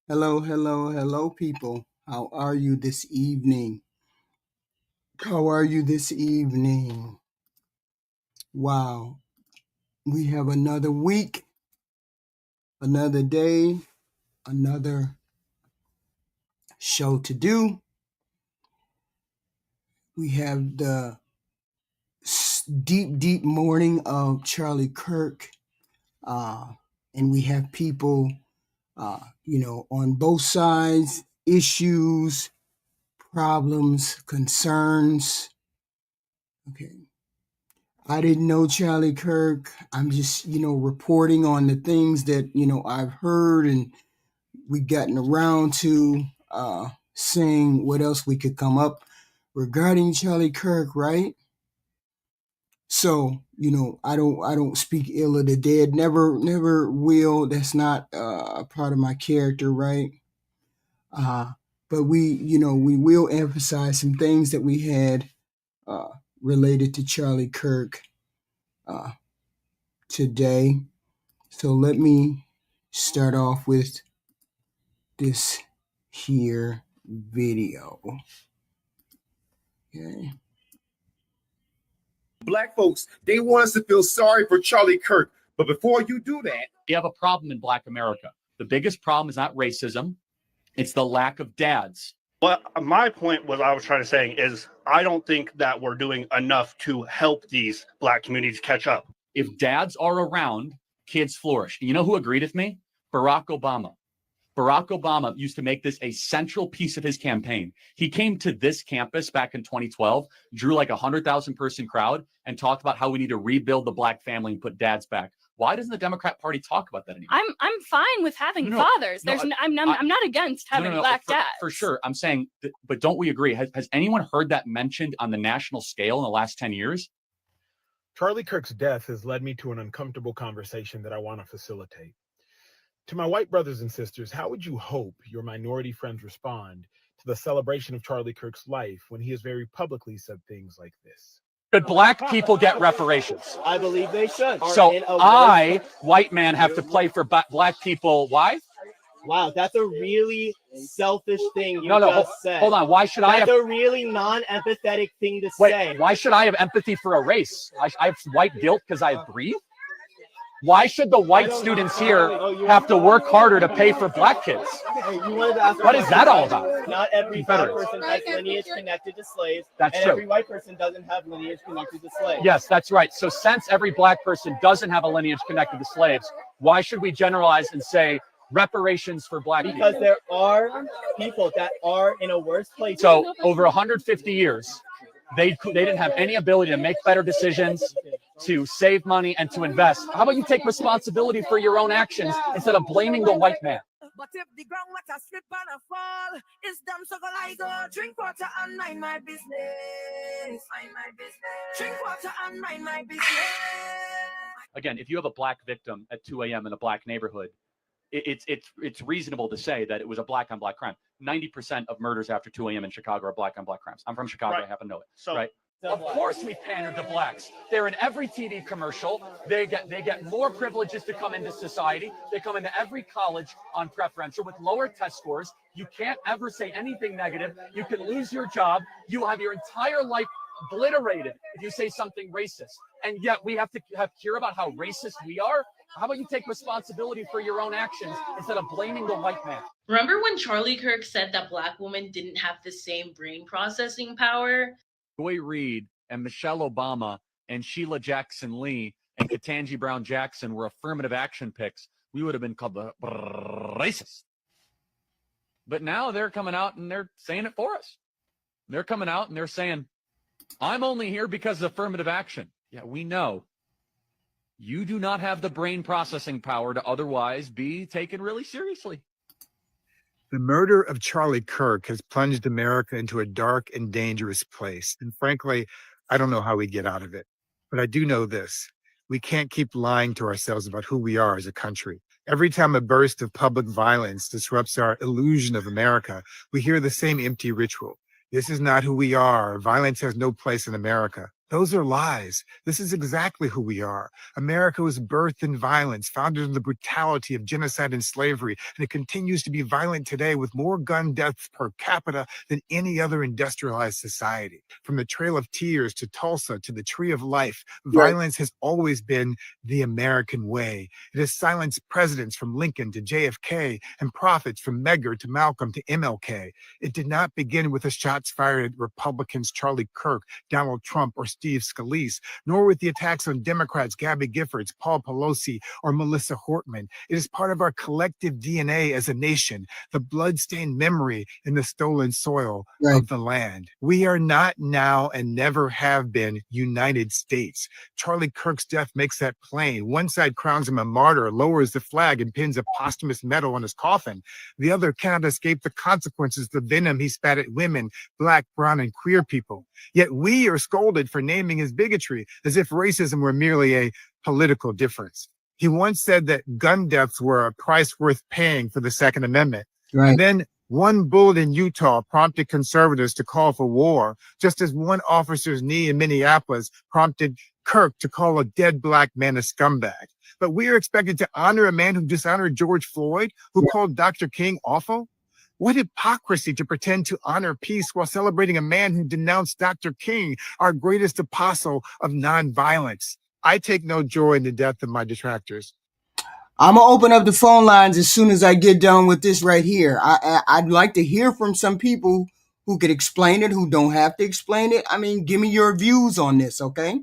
Hello, hello, hello, people. How are you this evening? How are you this evening? Wow, we have another week, another day, another show to do. We have the deep, deep mourning of Charlie Kirk, and we have people, on both sides, issues, problems, concerns. Okay. I didn't know Charlie Kirk. I'm just, reporting on the things that, I've heard and we've gotten around to saying what else we could come up regarding Charlie Kirk, right? So, I don't speak ill of the dead. Never will. That's not a part of my character, right? But we will emphasize some things that we had related to Charlie Kirk today. So let me start off with this here video. Okay. Black folks, they want us to feel sorry for Charlie Kirk. But before you do that, we have a problem in Black America. The biggest problem is not racism. It's the lack of dads. Well, my point was I was trying to say is I don't think that we're doing enough to help these Black communities catch up. If dads are around, kids flourish. You know who agreed with me? Barack Obama. Barack Obama used to make this a central piece of his campaign. He came to this campus back in 2012, drew like 100,000 person crowd and talked about how we need to rebuild the Black family and put dads back. Why doesn't the Democrat Party talk about that anymore? I'm fine with having fathers. I'm not against having Black dads. For sure. I'm saying, but don't we agree? Has anyone heard that mentioned on the national scale in the last 10 years? Charlie Kirk's death has led me to an uncomfortable conversation that I want to facilitate. To my white brothers and sisters, how would you hope your minority friends respond to the celebration of Charlie Kirk's life when he has very publicly said things like this? Should Black people get reparations? I believe they should. So I, white man, have to play for Black people. Why? Wow, that's a really selfish thing you said. Hold on. Why should I have... That's a really non-empathetic thing to say. Why should I have empathy for a race? I have white guilt because I breathe? Why should the white students here have to work harder to pay for Black kids? What is that all about? Not every Black person has lineage connected to slaves. That's and true. Every white person doesn't have lineage connected to slaves. Yes, that's right. So since every Black person doesn't have a lineage connected to slaves, why should we generalize and say reparations for Black people? Because there are people that are in a worse place. So over 150 years, they didn't have any ability to make better decisions, to save money, and to invest. How about you take responsibility for your own actions instead of blaming the white man? But if the ground water slip and a fall, it's them so go like go drink water and mind my business. Mind my business. Drink water and mind my business. Again, if you have a Black victim at 2 a.m. in a Black neighborhood, it's reasonable to say that it was a Black on Black crime. 90% of murders after 2 a.m. in Chicago are Black on Black crimes. I'm from Chicago. Right. I happen to know it. So, right? Of course we pander to Blacks. They're in every TV commercial. They get more privileges to come into society. They come into every college on preferential with lower test scores. You can't ever say anything negative. You can lose your job. You have your entire life obliterated if you say something racist. And yet we have to hear about how racist we are. How about you take responsibility for your own actions instead of blaming the white man? Remember when Charlie Kirk said that Black women didn't have the same brain processing power? Joy Reid and Michelle Obama and Sheila Jackson Lee and Ketanji Brown Jackson were affirmative action picks, we would have been called the racist. But now they're coming out and they're saying it for us. They're coming out and they're saying, I'm only here because of affirmative action. Yeah, we know. You do not have the brain processing power to otherwise be taken really seriously. The murder of Charlie Kirk has plunged America into a dark and dangerous place. And frankly, I don't know how we get out of it. But I do know this. We can't keep lying to ourselves about who we are as a country. Every time a burst of public violence disrupts our illusion of America, we hear the same empty ritual. This is not who we are. Violence has no place in America. Those are lies. This is exactly who we are. America was birthed in violence, founded in the brutality of genocide and slavery, and it continues to be violent today with more gun deaths per capita than any other industrialized society. From the Trail of Tears to Tulsa to the Tree of Life, violence has always been the American way. It has silenced presidents from Lincoln to JFK and prophets from Medgar to Malcolm to MLK. It did not begin with the shots fired at Republicans Charlie Kirk, Donald Trump, or Steve Scalise, nor with the attacks on Democrats Gabby Giffords, Paul Pelosi, or Melissa Hortman. It is part of our collective DNA as a nation, the bloodstained memory in the stolen soil of the land. We are not now and never have been United States. Charlie Kirk's death makes that plain. One side crowns him a martyr, lowers the flag, and pins a posthumous medal on his coffin. The other cannot escape the consequences of the venom he spat at women, Black, brown, and queer people. Yet we are scolded for naming his bigotry as if racism were merely a political difference. He once said that gun deaths were a price worth paying for the Second Amendment. And then one bullet in Utah prompted conservatives to call for war, just as one officer's knee in Minneapolis prompted Kirk to call a dead Black man a scumbag. But we are expected to honor a man who dishonored George Floyd, who called Dr. King awful? What hypocrisy to pretend to honor peace while celebrating a man who denounced Dr. King, our greatest apostle of nonviolence. I take no joy in the death of my detractors. I'm going to open up the phone lines as soon as I get done with this right here. I'd like to hear from some people who could explain it, who don't have to explain it. I mean, give me your views on this, okay?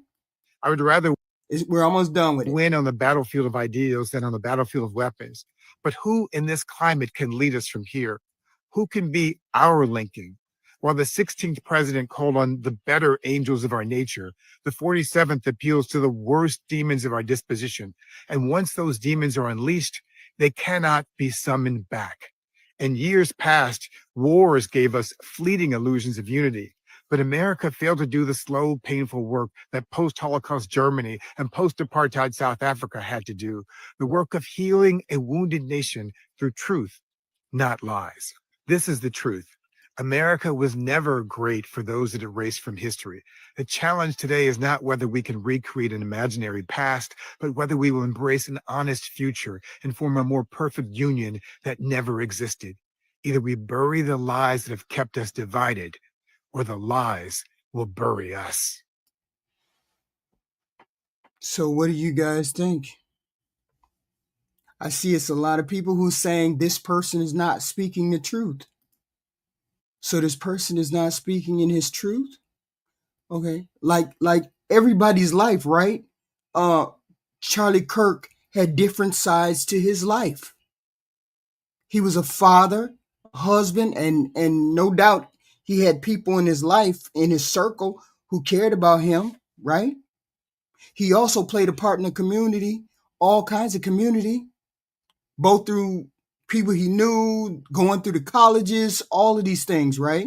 I would rather we're almost done with it. Win on the battlefield of ideals than on the battlefield of weapons. But who in this climate can lead us from here? Who can be our Lincoln? While the 16th president called on the better angels of our nature, the 47th appeals to the worst demons of our disposition. And once those demons are unleashed, they cannot be summoned back. In years past, wars gave us fleeting illusions of unity. But America failed to do the slow, painful work that post-Holocaust Germany and post-apartheid South Africa had to do, the work of healing a wounded nation through truth, not lies. This is the truth. America was never great for those that erased from history. The challenge today is not whether we can recreate an imaginary past, but whether we will embrace an honest future and form a more perfect union that never existed. Either we bury the lies that have kept us divided, or the lies will bury us. So what do you guys think? I see it's a lot of people who are saying this person is not speaking the truth. So this person is not speaking in his truth? Okay. Like everybody's life, right? Charlie Kirk had different sides to his life. He was a father, a husband, and no doubt he had people in his life, in his circle, who cared about him, right? He also played a part in the community, all kinds of community, both through people he knew, going through the colleges, all of these things, right?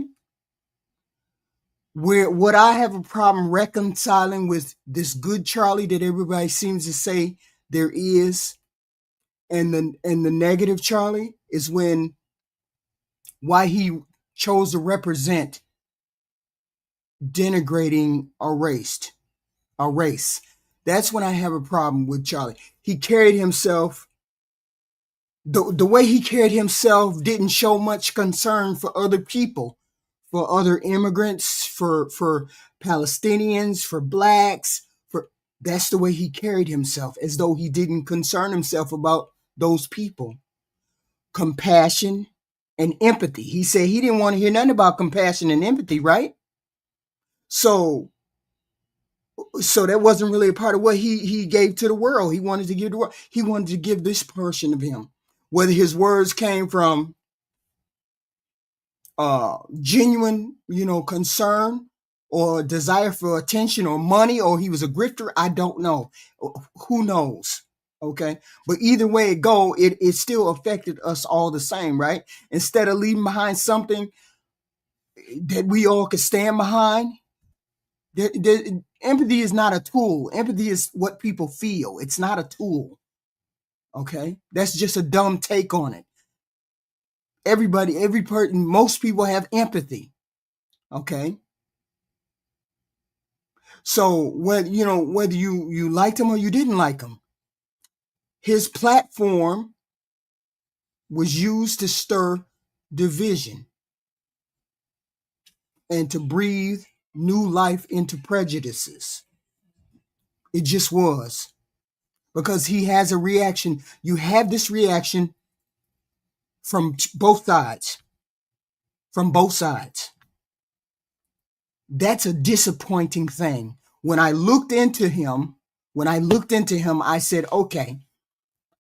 Where what I have a problem reconciling with this good Charlie that everybody seems to say there is, and the negative Charlie is when why he chose to represent denigrating a race. That's when I have a problem with Charlie. He carried himself, the way he carried himself didn't show much concern for other people, for other immigrants, for Palestinians, for blacks, that's the way he carried himself, as though he didn't concern himself about those people. Compassion and empathy. He said he didn't want to hear nothing about compassion and empathy, right? So that wasn't really a part of what he gave to the world. He wanted to give the world. He wanted to give this portion of him, whether his words came from genuine, concern or desire for attention or money, or he was a grifter. I don't know. Who knows? Okay. But either way it go, it still affected us all the same, right? Instead of leaving behind something that we all could stand behind, empathy is not a tool. Empathy is what people feel. It's not a tool. Okay. That's just a dumb take on it. Everybody, every person, most people have empathy. Okay. So whether you liked him or you didn't like him, his platform was used to stir division and to breathe new life into prejudices. It just was. Because he has a reaction. You have this reaction from both sides. From both sides. That's a disappointing thing. When I looked into him, I said, okay,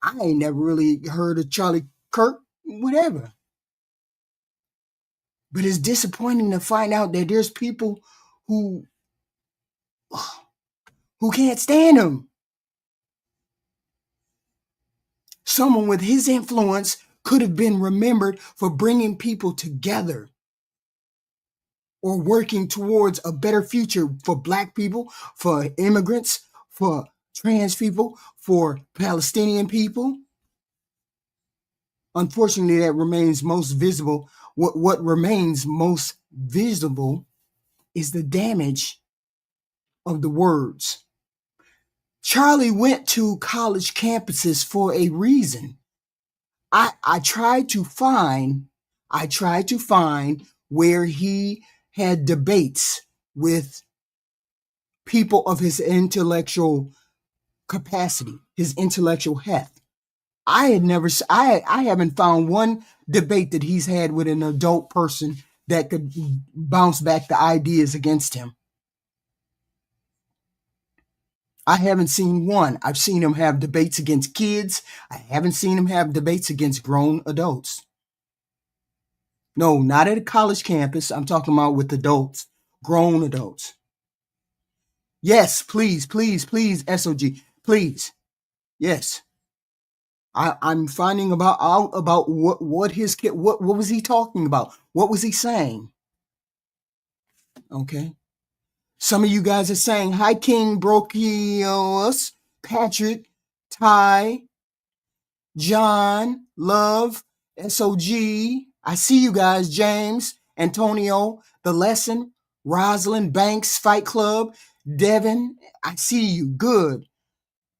I ain't never really heard of Charlie Kirk, whatever. But it's disappointing to find out that there's people who can't stand him. Someone with his influence could have been remembered for bringing people together or working towards a better future for Black people, for immigrants, for trans people, for Palestinian people. Unfortunately, that remains most visible. What remains most visible is the damage of the words. Charlie went to college campuses for a reason. I tried to find where he had debates with people of his intellectual capacity, his intellectual heft. I haven't found one debate that he's had with an adult person that could bounce back the ideas against him. I haven't seen one. I've seen him have debates against kids. I haven't seen him have debates against grown adults. No, not at a college campus. I'm talking about with adults, grown adults. Yes, please, SOG, please. Yes. I'm finding out about what was he talking about? What was he saying? Okay. Some of you guys are saying, hi, King Brokios, Patrick, Ty, John, Love, SOG. I see you guys, James, Antonio, The Lesson, Rosalind, Banks, Fight Club, Devin. I see you. Good.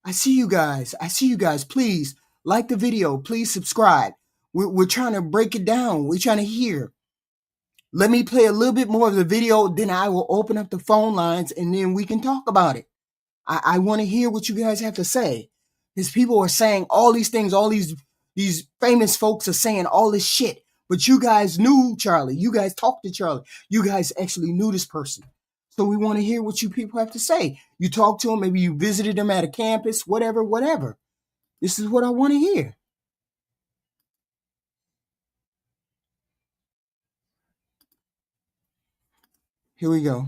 I see you guys. Please like the video. Please subscribe. We're trying to break it down. We're trying to hear. Let me play a little bit more of the video, then I will open up the phone lines and then we can talk about it. I want to hear what you guys have to say. Because people are saying all these things, all these famous folks are saying all this shit. But you guys knew Charlie. You guys talked to Charlie. You guys actually knew this person. So we want to hear what you people have to say. You talked to him, maybe you visited him at a campus, whatever. This is what I want to hear. Here we go.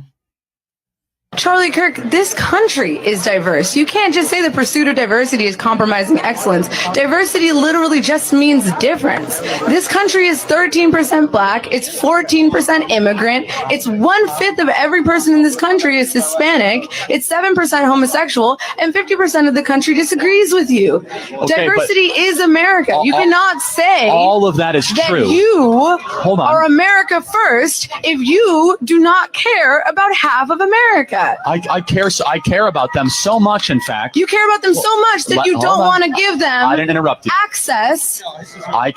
Charlie Kirk, this country is diverse. You can't just say the pursuit of diversity is compromising excellence. Diversity literally just means difference. This country is 13% Black. It's 14% immigrant. It's 1/5 of every person in this country is Hispanic. It's 7% homosexual, and 50% of the country disagrees with you. Okay, diversity is America. You cannot say all of that is true. You are America first if you do not care about half of America. I care about them so much, in fact. You care about them so much that you don't want to give them I didn't interrupt you. access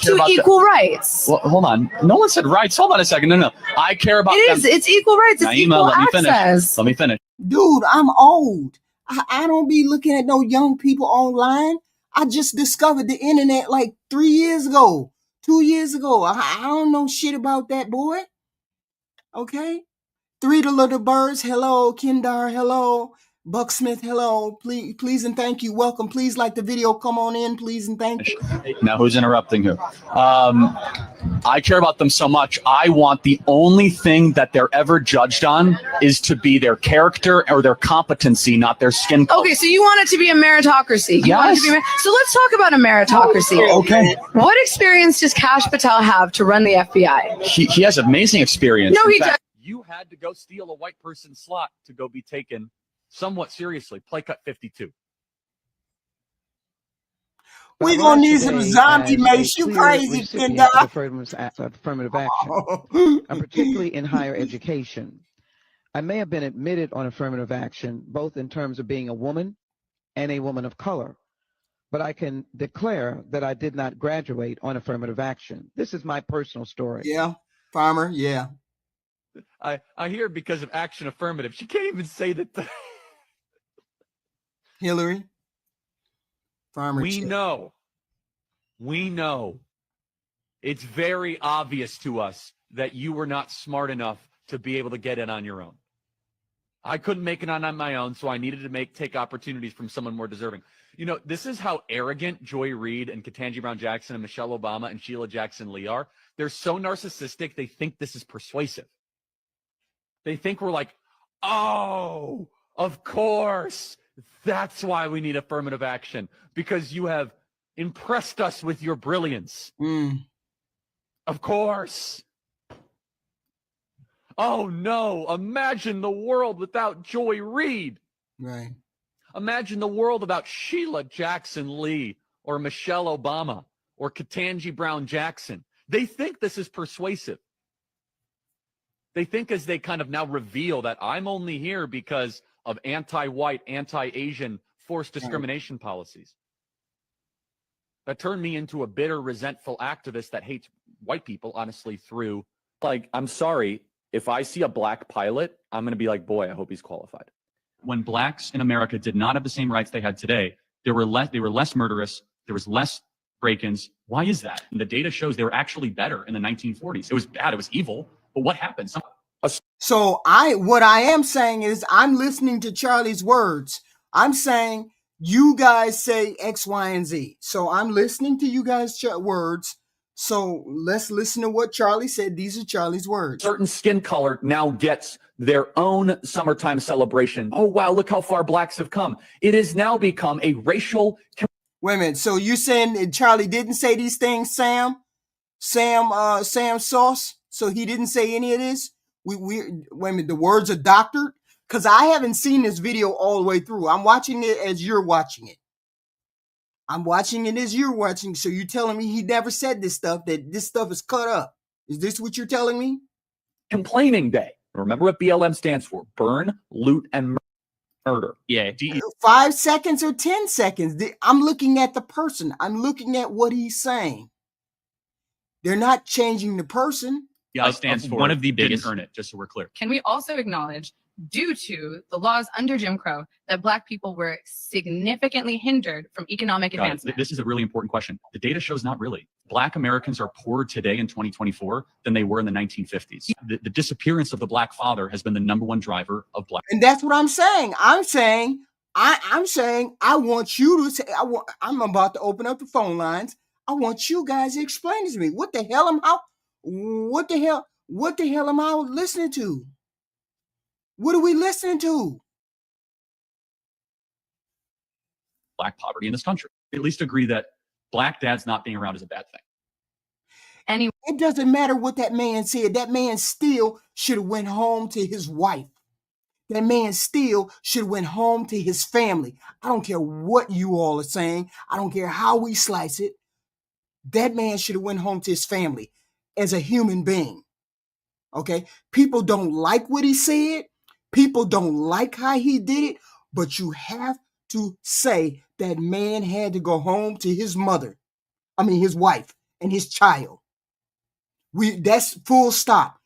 to equal rights. Well, hold on. No one said rights. Hold on a second. No. I care about them. It's equal rights. It's equal access. Let me finish. Dude, I'm old. I don't be looking at no young people online. I just discovered the internet like 3 years ago, 2 years ago. I don't know shit about that, boy. Okay? 3 the Little Birds, hello. Kendar, hello. Bucksmith, hello. Please and thank you. Welcome. Please like the video. Come on in, please and thank you. Now, who's interrupting who? I care about them so much. I want the only thing that they're ever judged on is to be their character or their competency, not their skin color. Okay, so you want it to be a meritocracy. Yes. So let's talk about a meritocracy. Okay. What experience does Kash Patel have to run the FBI? He has amazing experience. No, he doesn't. You had to go steal a white person's slot to go be taken somewhat seriously. Play cut 52. We gonna need some zombie mace. You crazy, Kendar. Affirmative action, particularly in higher education. I may have been admitted on affirmative action, both in terms of being a woman and a woman of color, but I can declare that I did not graduate on affirmative action. This is my personal story. Yeah, Farmer, yeah. I hear because of action affirmative. She can't even say that. Hillary, Farmer. We know. It's very obvious to us that you were not smart enough to be able to get in on your own. I couldn't make it on my own, so I needed to take opportunities from someone more deserving. You know, this is how arrogant Joy Reid and Ketanji Brown Jackson and Michelle Obama and Sheila Jackson Lee are. They're so narcissistic, they think this is persuasive. They think we're like, oh, of course. That's why we need affirmative action, because you have impressed us with your brilliance. Of course. Oh, no. Imagine the world without Joy Reid. Right. Imagine the world without Sheila Jackson Lee or Michelle Obama or Ketanji Brown Jackson. They think this is persuasive. They think, as they kind of now reveal that I'm only here because of anti-white, anti-Asian forced discrimination policies. That turned me into a bitter, resentful activist that hates white people, honestly, through, like, I'm sorry, if I see a black pilot, I'm going to be like, boy, I hope he's qualified. When blacks in America did not have the same rights they had today, they were less murderous, there was less break-ins. Why is that? And the data shows they were actually better in the 1940s. It was bad, it was evil, but what happened? So what I am saying is I'm listening to Charlie's words. I'm saying you guys say X, Y, and Z. So I'm listening to you guys' words. So let's listen to what Charlie said. These are Charlie's words. Certain skin color now gets their own summertime celebration. Oh, wow, look how far blacks have come. It has now become a racial... Wait a minute. So you're saying Charlie didn't say these things, Sam Sauce? So he didn't say any of this? Wait a minute, the words are doctored? Because I haven't seen this video all the way through. I'm watching it as you're watching it. I'm watching it as you're watching. So you're telling me he never said this stuff, that this stuff is cut up. Is this what you're telling me? Complaining day. Remember what BLM stands for. Burn, loot, and murder. Yeah. 5 seconds or 10 seconds. I'm looking at the person. I'm looking at what he's saying. They're not changing the person. Yeah, stands for one of the biggest. Didn't earn it, just so we're clear. Can we also acknowledge, due to the laws under Jim Crow, that Black people were significantly hindered from economic advancement? This is a really important question. The data shows not really. Black Americans are poorer today in 2024 than they were in the 1950s. The disappearance of the Black father has been the #1 driver of Black. And that's what I'm saying. I'm saying I want you to say, I'm about to open up the phone lines. I want you guys to explain this to me. What the hell am I listening to? What are we listening to? Black poverty in this country. At least agree that Black dads not being around is a bad thing. Anyway, it doesn't matter what that man said. That man still should have went home to his wife. That man still should have went home to his family. I don't care what you all are saying. I don't care how we slice it. That man should have went home to his family as a human being. Okay? People don't like what he said. People don't like how he did it. But you have to say that man had to go home to his his wife and his child. That's full stop.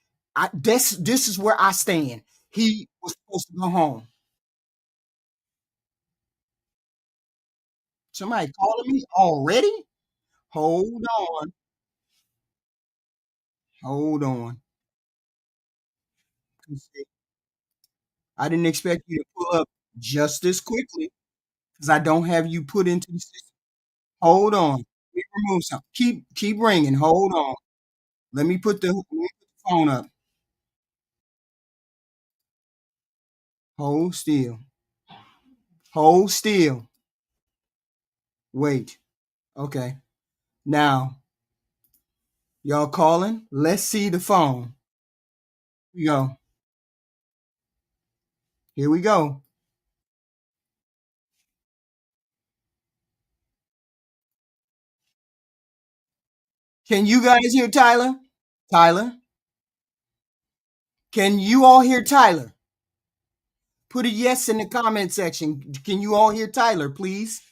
This is where I stand. He was supposed to go home. Somebody calling me already? Hold on. Hold on. I didn't expect you to pull up just this quickly because I don't have you put into the system. Hold on. Let me remove something. Keep ringing. Hold on. Let me put the phone up. Hold still. Hold still. Wait. Okay. Now, y'all calling? Let's see the phone. Here we go. Here we go. Can you guys hear Tyler? Tyler? Can you all hear Tyler? Put a yes in the comment section. Can you all hear Tyler, please?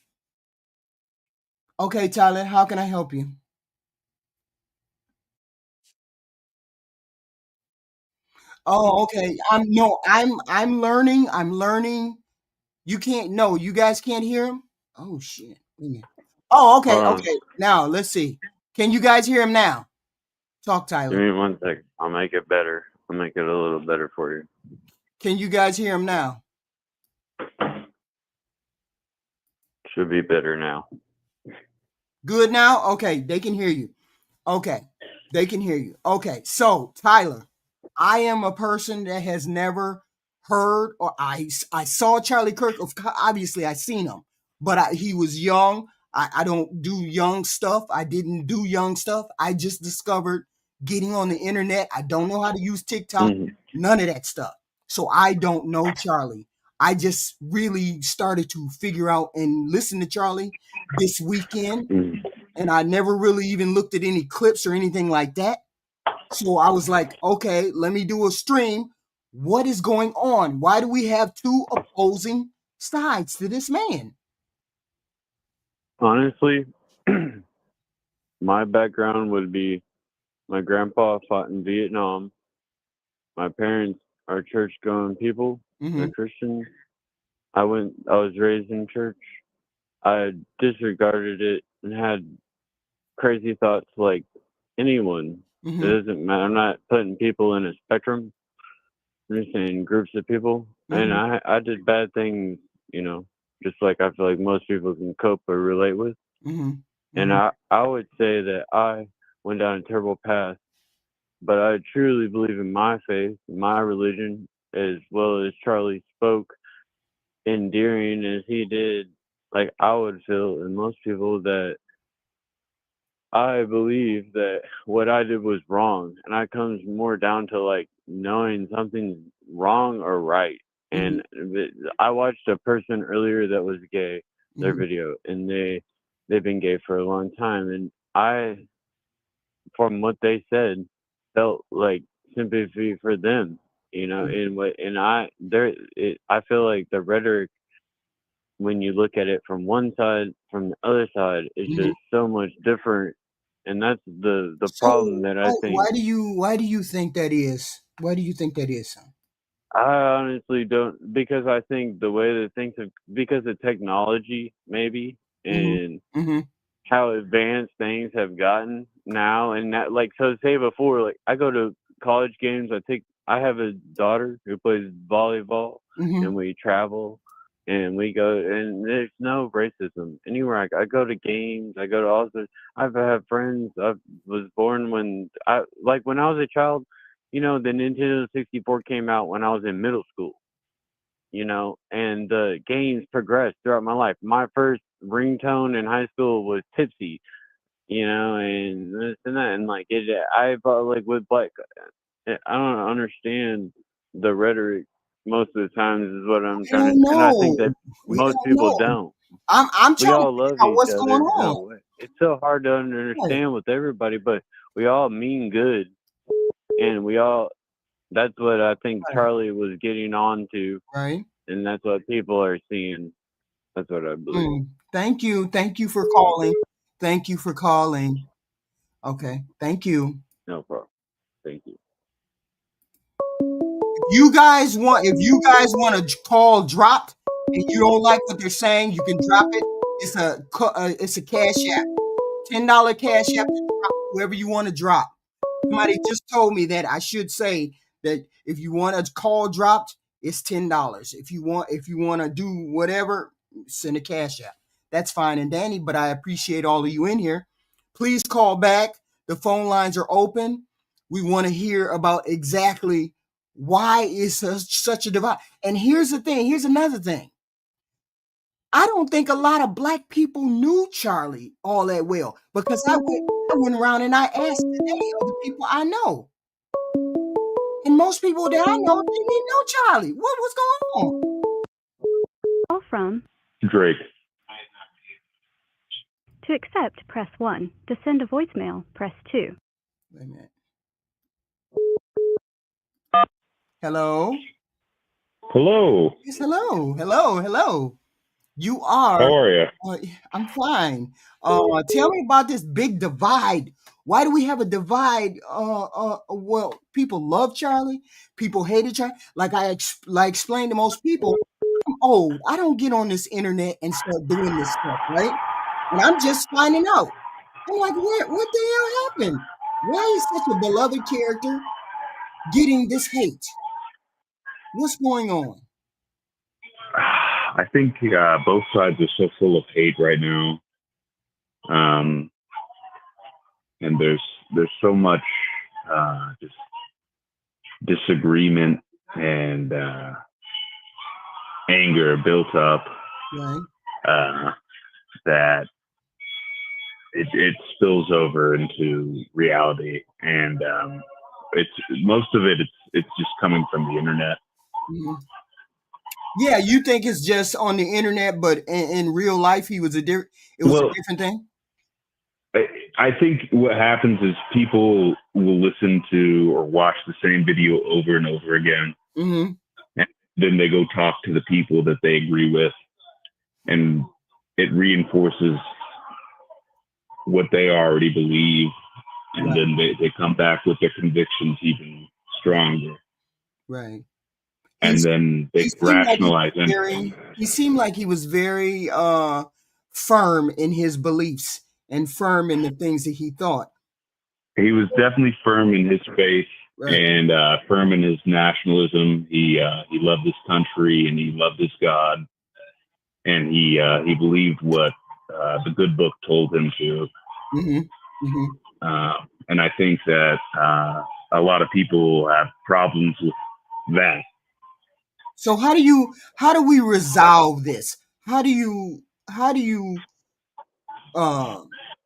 Okay, Tyler, how can I help you? Oh, okay. I'm learning. I'm learning. You can't. No, you guys can't hear him. Oh shit. Wait a minute. Oh, okay, okay. Now let's see. Can you guys hear him now? Talk, Tyler. Give me 1 second. I'll make it better. I'll make it a little better for you. Can you guys hear him now? Should be better now. Good now? Okay, they can hear you. Okay, they can hear you. Okay, so Tyler, I am a person that has never heard or I saw Charlie Kirk. Obviously, I seen him, but he was young. I don't do young stuff. I didn't do young stuff. I just discovered getting on the internet. I don't know how to use TikTok, none of that stuff. So I don't know Charlie. I just really started to figure out and listen to Charlie this weekend. And I never really even looked at any clips or anything like that. So I was like, okay, let me do a stream. What is going on? Why do we have two opposing sides to this man? Honestly, my background would be my grandpa fought in Vietnam. My parents are church-going people. They're Christians. I was raised in church. I disregarded it and had crazy thoughts like anyone. It doesn't matter. I'm not putting people in a spectrum. I'm just saying groups of people. And I did bad things, you know, just like I feel like most people can cope or relate with. And I would say that I went down a terrible path, but I truly believe in my faith, my religion, as well as Charlie spoke endearing as he did. Like I would feel, and most people, that I believe that what I did was wrong, and that comes more down to like knowing something's wrong or right. And I watched a person earlier that was gay, their video, and they've been gay for a long time, and I, from what they said, felt like sympathy for them, you know. I feel like the rhetoric, when you look at it from one side, from the other side, is just so much different. And that's the problem that I think. Why do you think that is? Why do you think that is, son? I honestly don't, because I think the way that things have, because of technology maybe, and how advanced things have gotten now, and that, like, so say before, like I go to college games, I have a daughter who plays volleyball, and we travel. And we go, and there's no racism anywhere. I go to games. I go to all the. I've had friends. I was born when I was a child. You know, the Nintendo 64 came out when I was in middle school. You know, and the games progressed throughout my life. My first ringtone in high school was Tipsy. You know, and this and that, and like it. I like with black. I don't understand the rhetoric. Most of the times is what I'm trying to, and I think that most people don't. I'm we trying all to figure love out each what's other. going on. No way. It's so hard to understand with everybody, but we all mean good, and we all. That's what I think Charlie was getting on to, right? And that's what people are seeing. That's what I believe. Thank you for calling. Thank you for calling. Okay, thank you. No problem. Thank you. If you guys want to call dropped and you don't like what they're saying, you can drop it. It's a cash app, $10 cash app to drop whoever you want to drop. Somebody just told me that I should say that if you want a call dropped, it's $10. If you want to do whatever, send a cash app. That's fine and dandy, but I appreciate all of you in here. Please call back. The phone lines are open. We want to hear about exactly why is such a divide. And here's the thing. Here's another thing. I don't think a lot of black people knew Charlie all that well, because I went around and I asked today of the people I know. And most people that I know didn't even know Charlie. What's going on? Call from Drake. To accept, press 1. To send a voicemail, press 2. Wait a minute. Hello? Hello. Yes, hello. You are. How are you? I'm fine. Tell me about this big divide. Why do we have a divide? Well, people love Charlie. People hated Charlie. Like like explained to most people, I'm old. I don't get on this internet and start doing this stuff, right? And I'm just finding out. I'm like, what the hell happened? Why is such a beloved character getting this hate? What's going on? I think both sides are so full of hate right now, and there's so much just disagreement and anger built up Right. That it spills over into reality, and it's most of it's just coming from the internet. Mhm. Yeah, you think it's just on the internet, but in real life, it was a different thing. I think what happens is people will listen to or watch the same video over and over again, Mm-hmm. and then they go talk to the people that they agree with, and it reinforces what they already believe, and Right. then they come back with their convictions even stronger. Right. And then they rationalize He seemed like he was very firm in his beliefs and firm in the things that he thought. He was definitely firm in his faith, Right. and firm in his nationalism. He loved his country and he loved his God, and he believed what the good book told him to. Mm-hmm. Mm-hmm. And I think that a lot of people have problems with that. So how do we resolve this? How do you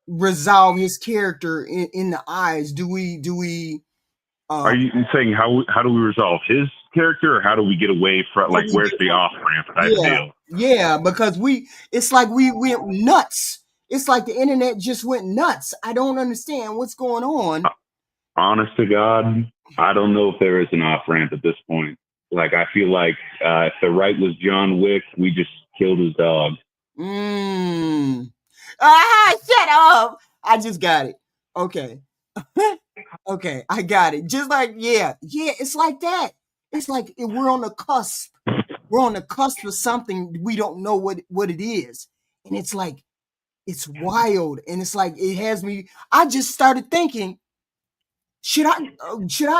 resolve his character in the eyes? Do we Are you saying how do we resolve his character, or how do we get away from, like, where's the off ramp type deal? Yeah, because it's like we went nuts. It's like the internet just went nuts. I don't understand what's going on. Honest to God, I don't know if there is an off ramp at this point. Like, I feel like if the right was John Wick, we just killed his dog. Shut up. I just got it. Okay. Okay, I got it. Just like, yeah, it's like that. It's like we're on the cusp. We're on the cusp of something we don't know what it is. And it's like, it's wild. And it's like, it has me. I just started thinking, should I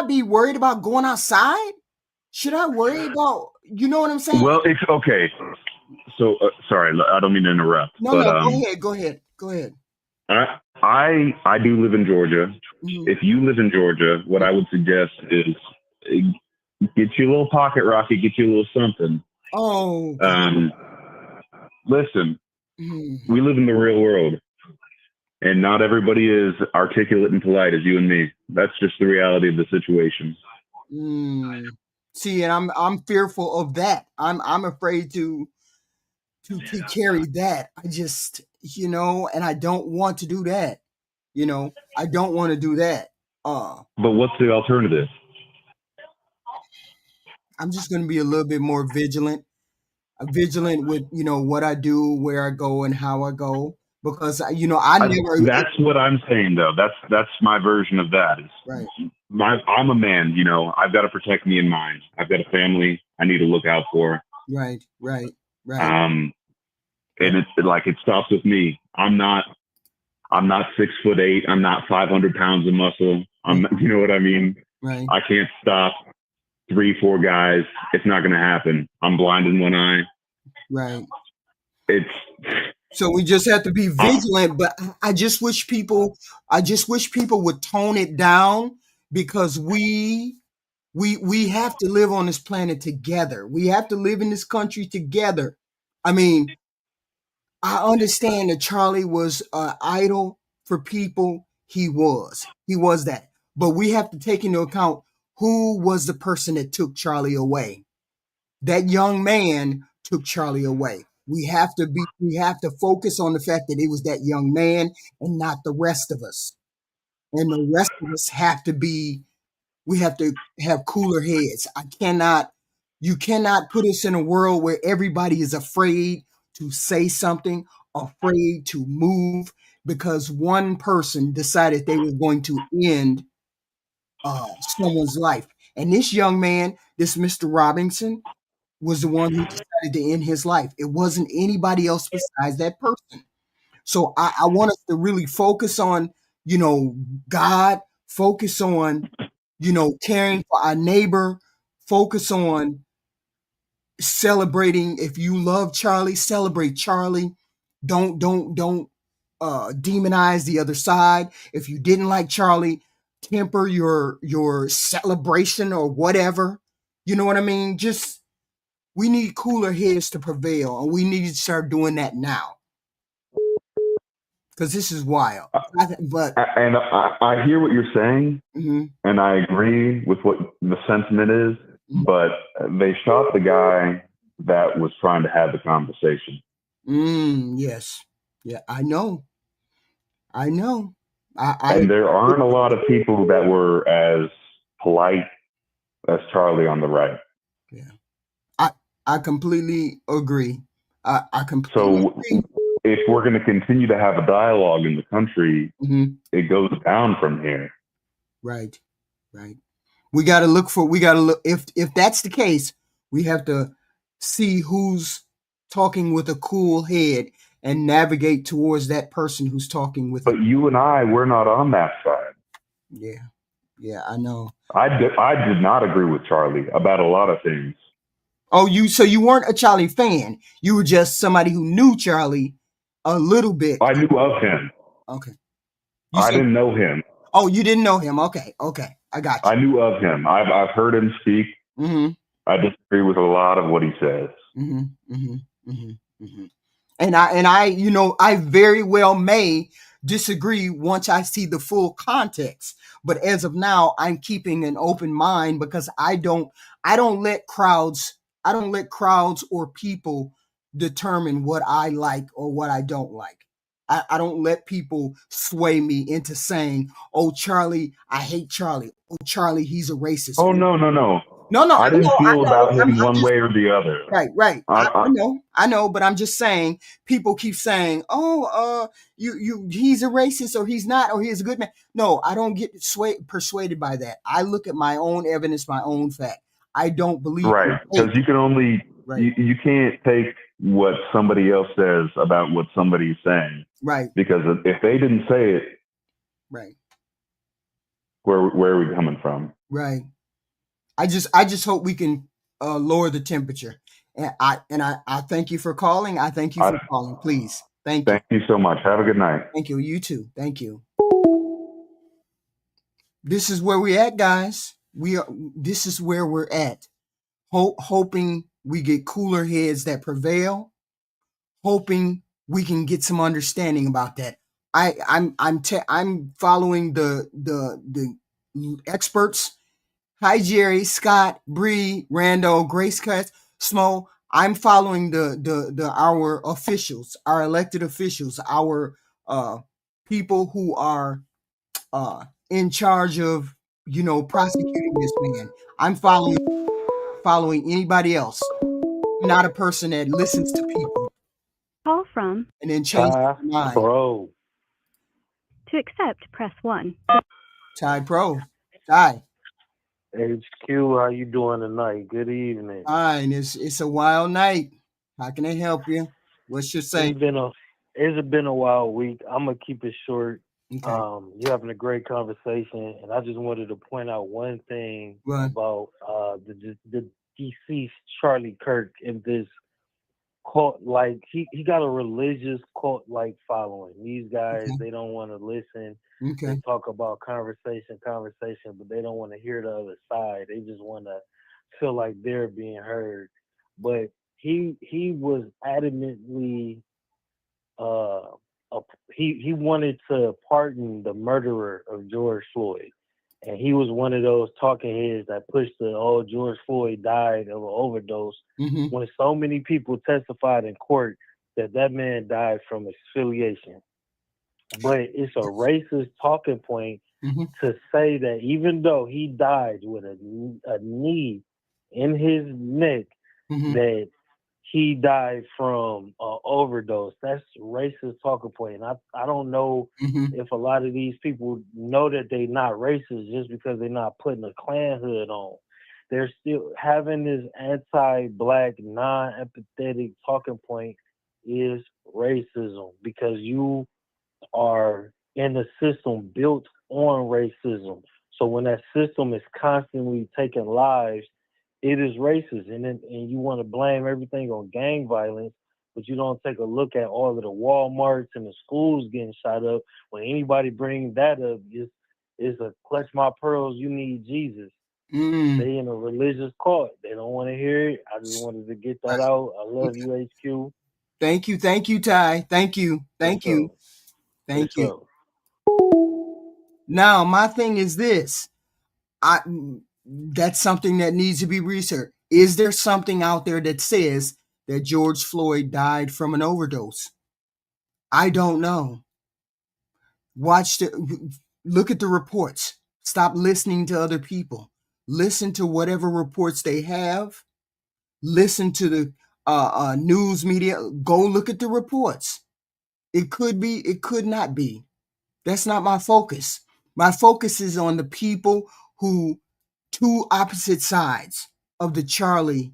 be worried about going outside? Should I worry about, you know what I'm saying? Well, it's okay. So sorry, I don't mean to interrupt. No, but, go ahead. I do live in Georgia. Mhm. If you live in Georgia, what I would suggest is get you a little pocket rocket, get you a little something. Oh. Listen, we live in the real world, and not everybody is articulate and polite as you and me. That's just the reality of the situation. See, and I'm fearful of that. I'm afraid to carry that. I just, and I don't want to do that. I don't want to do that. But what's the alternative? I'm just going to be a little bit more vigilant. Vigilant with, what I do, where I go, and how I go. Because, I never. That's what I'm saying, though. That's my version of that. Right. I'm a man, I've got to protect me and mine. I've got a family I need to look out for. Right. And it's like, it stops with me. I'm not 6'8". I'm not 500 pounds of muscle. You know what I mean? Right. I can't stop 3-4 guys. It's not going to happen. I'm blind in one eye. Right. So we just have to be vigilant, but I just wish people would tone it down, because we have to live on this planet together. We have to live in this country together. I mean, I understand that Charlie was an idol for people. He was that. But we have to take into account who was the person that took Charlie away. That young man took Charlie away. We have to focus on the fact that it was that young man and not the rest of us. And the rest of us we have to have cooler heads. I cannot, You cannot put us in a world where everybody is afraid to say something, afraid to move, because one person decided they were going to end someone's life. And this young man, this Mr. Robinson, was the one who decided to end his life. It wasn't anybody else besides that person. So I want us to really focus on, God, focus on, caring for our neighbor, focus on celebrating. If you love Charlie, celebrate Charlie. Don't demonize the other side. If you didn't like Charlie, temper your celebration or whatever. You know what I mean? Just we need cooler heads to prevail, and we need to start doing that now because this is wild. I hear what you're saying, and I agree with what the sentiment is. But they shot the guy that was trying to have the conversation. Yes. Yeah, I know. And there aren't a lot of people that were as polite as Charlie on the right. Yeah. I completely agree. I completely agree. If we're going to continue to have a dialogue in the country, it goes down from here. Right. We got to look. If that's the case, we have to see who's talking with a cool head and navigate towards that person who's talking with. But you and I, we're not on that side. Yeah, I know. I did not agree with Charlie about a lot of things. Oh, so you weren't a Charlie fan. You were just somebody who knew Charlie a little bit. I knew of him. Okay. I didn't know him. Oh, you didn't know him. Okay. I got you. I knew of him. I've heard him speak. I disagree with a lot of what he says. And I very well may disagree once I see the full context. But as of now, I'm keeping an open mind because I don't let crowds or people determine what I like or what I don't like. I don't let people sway me into saying, "Oh, Charlie, I hate Charlie. Oh, Charlie, he's a racist." Oh, no. No. I didn't feel about him one way or the other. Right. I know, but I'm just saying. People keep saying, "Oh, he's a racist, or he's not, or he's a good man." No, I don't get persuaded by that. I look at my own evidence, my own fact. I don't believe. Right, because you can only you can't take what somebody else says about what somebody's saying. Right. Because if they didn't say it, right. Where are we coming from? Right. I just hope we can lower the temperature. And I thank you for calling. I thank you for calling. Please. Thank you. Thank you so much. Have a good night. Thank you. You too. Thank you. This is where we're at, guys. This is where we're at. Hoping we get cooler heads that prevail. Hoping we can get some understanding about that. I'm following the experts. Hi, Jerry, Scott, Bree, Rando, Grace Cuts, Smo. I'm following our officials, our elected officials, our people who are in charge of prosecuting this man. I'm following anybody else. I'm not a person that listens to people. Call from And then change their mind. Pro. To accept, press 1. Ty Pro. Ty. HQ, how you doing tonight? Good evening. Fine. It's a wild night. How can I help you? What's your say? It's been a wild week. I'm gonna keep it short. Okay. You're having a great conversation, and I just wanted to point out one thing about the deceased Charlie Kirk and this cult. Like he got a religious cult like following. These guys, they don't want to listen. They talk about conversation, but they don't want to hear the other side. They just want to feel like they're being heard. But he was adamantly he wanted to pardon the murderer of George Floyd. And he was one of those talking heads that pushed George Floyd died of an overdose, when so many people testified in court that man died from asphyxiation. But it's a racist talking point to say that even though he died with a knee in his neck that he died from overdose. That's racist talking point. And I don't know if a lot of these people know that they're not racist just because they're not putting a Klan hood on. They're still having this anti-black, non-empathetic talking point is racism, because you are in a system built on racism. So when that system is constantly taking lives, it is racist. And you want to blame everything on gang violence, but you don't take a look at all of the Walmarts and the schools getting shot up. When anybody brings that up, is a clutch my pearls, you need Jesus. They in a religious cult. They don't want to hear it. I just wanted to get that out. I love you, HQ. Thank you, Ty. Thank you. Now, my thing is this. That's something that needs to be researched. Is there something out there that says that George Floyd died from an overdose? I don't know. Look at the reports. Stop listening to other people. Listen to whatever reports they have. Listen to the news media. Go look at the reports. It could be, it could not be. That's not my focus. My focus is on the people who, two opposite sides of the Charlie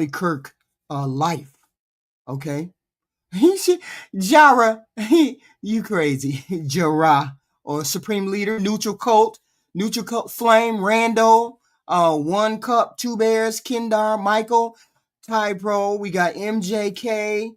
Kirk life. Okay. Jara, you crazy. Jara, or Supreme Leader, Neutral Cult, Flame, Rando, One Cup, Two Bears, Kindar, Michael, Ty Pro. We got MJK,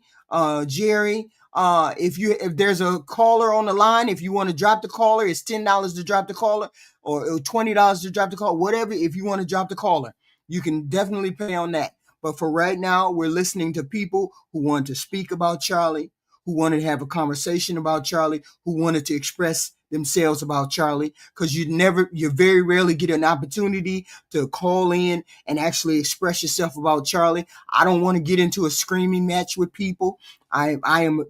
Jerry. If there's a caller on the line, if you want to drop the caller, it's $10 to drop the caller, or $20 to drop the call. Whatever. If you want to drop the caller, you can definitely pay on that. But for right now, we're listening to people who want to speak about Charlie, who wanted to have a conversation about Charlie, who wanted to express themselves about Charlie, because you very rarely get an opportunity to call in and actually express yourself about Charlie. I don't want to get into a screaming match with people.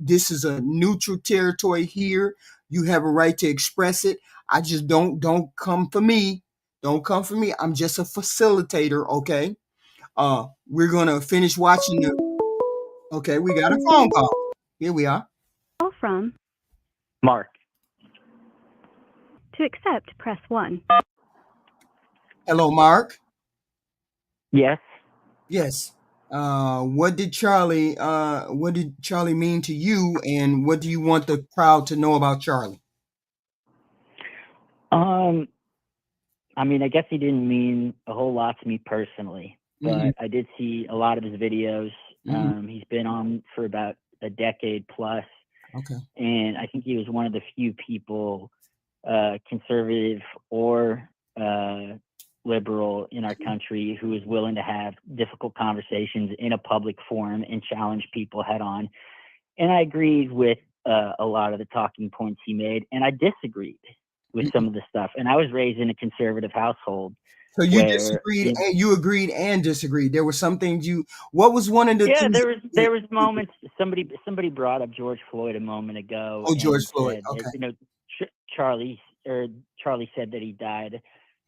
This is a neutral territory here. You have a right to express it. I just don't come for me. Don't come for me. I'm just a facilitator, okay? We're gonna finish watching okay, we got a phone call. Here we are. Call from Mark. To accept, press 1. Hello, Mark. Yes. Yes. What did Charlie mean to you, and what do you want the crowd to know about Charlie? I mean, I guess he didn't mean a whole lot to me personally, but I did see a lot of his videos. He's been on for about a decade plus. Okay. And I think he was one of the few people, conservative or liberal in our country, who was willing to have difficult conversations in a public forum and challenge people head on. And I agreed with a lot of the talking points he made, and I disagreed with some of the stuff. And I was raised in a conservative household. So you disagreed, and you agreed and disagreed. There were some things what was one of the things? There was moments. Somebody brought up George Floyd a moment ago. Oh, George Floyd. Okay. That, Charlie said that he died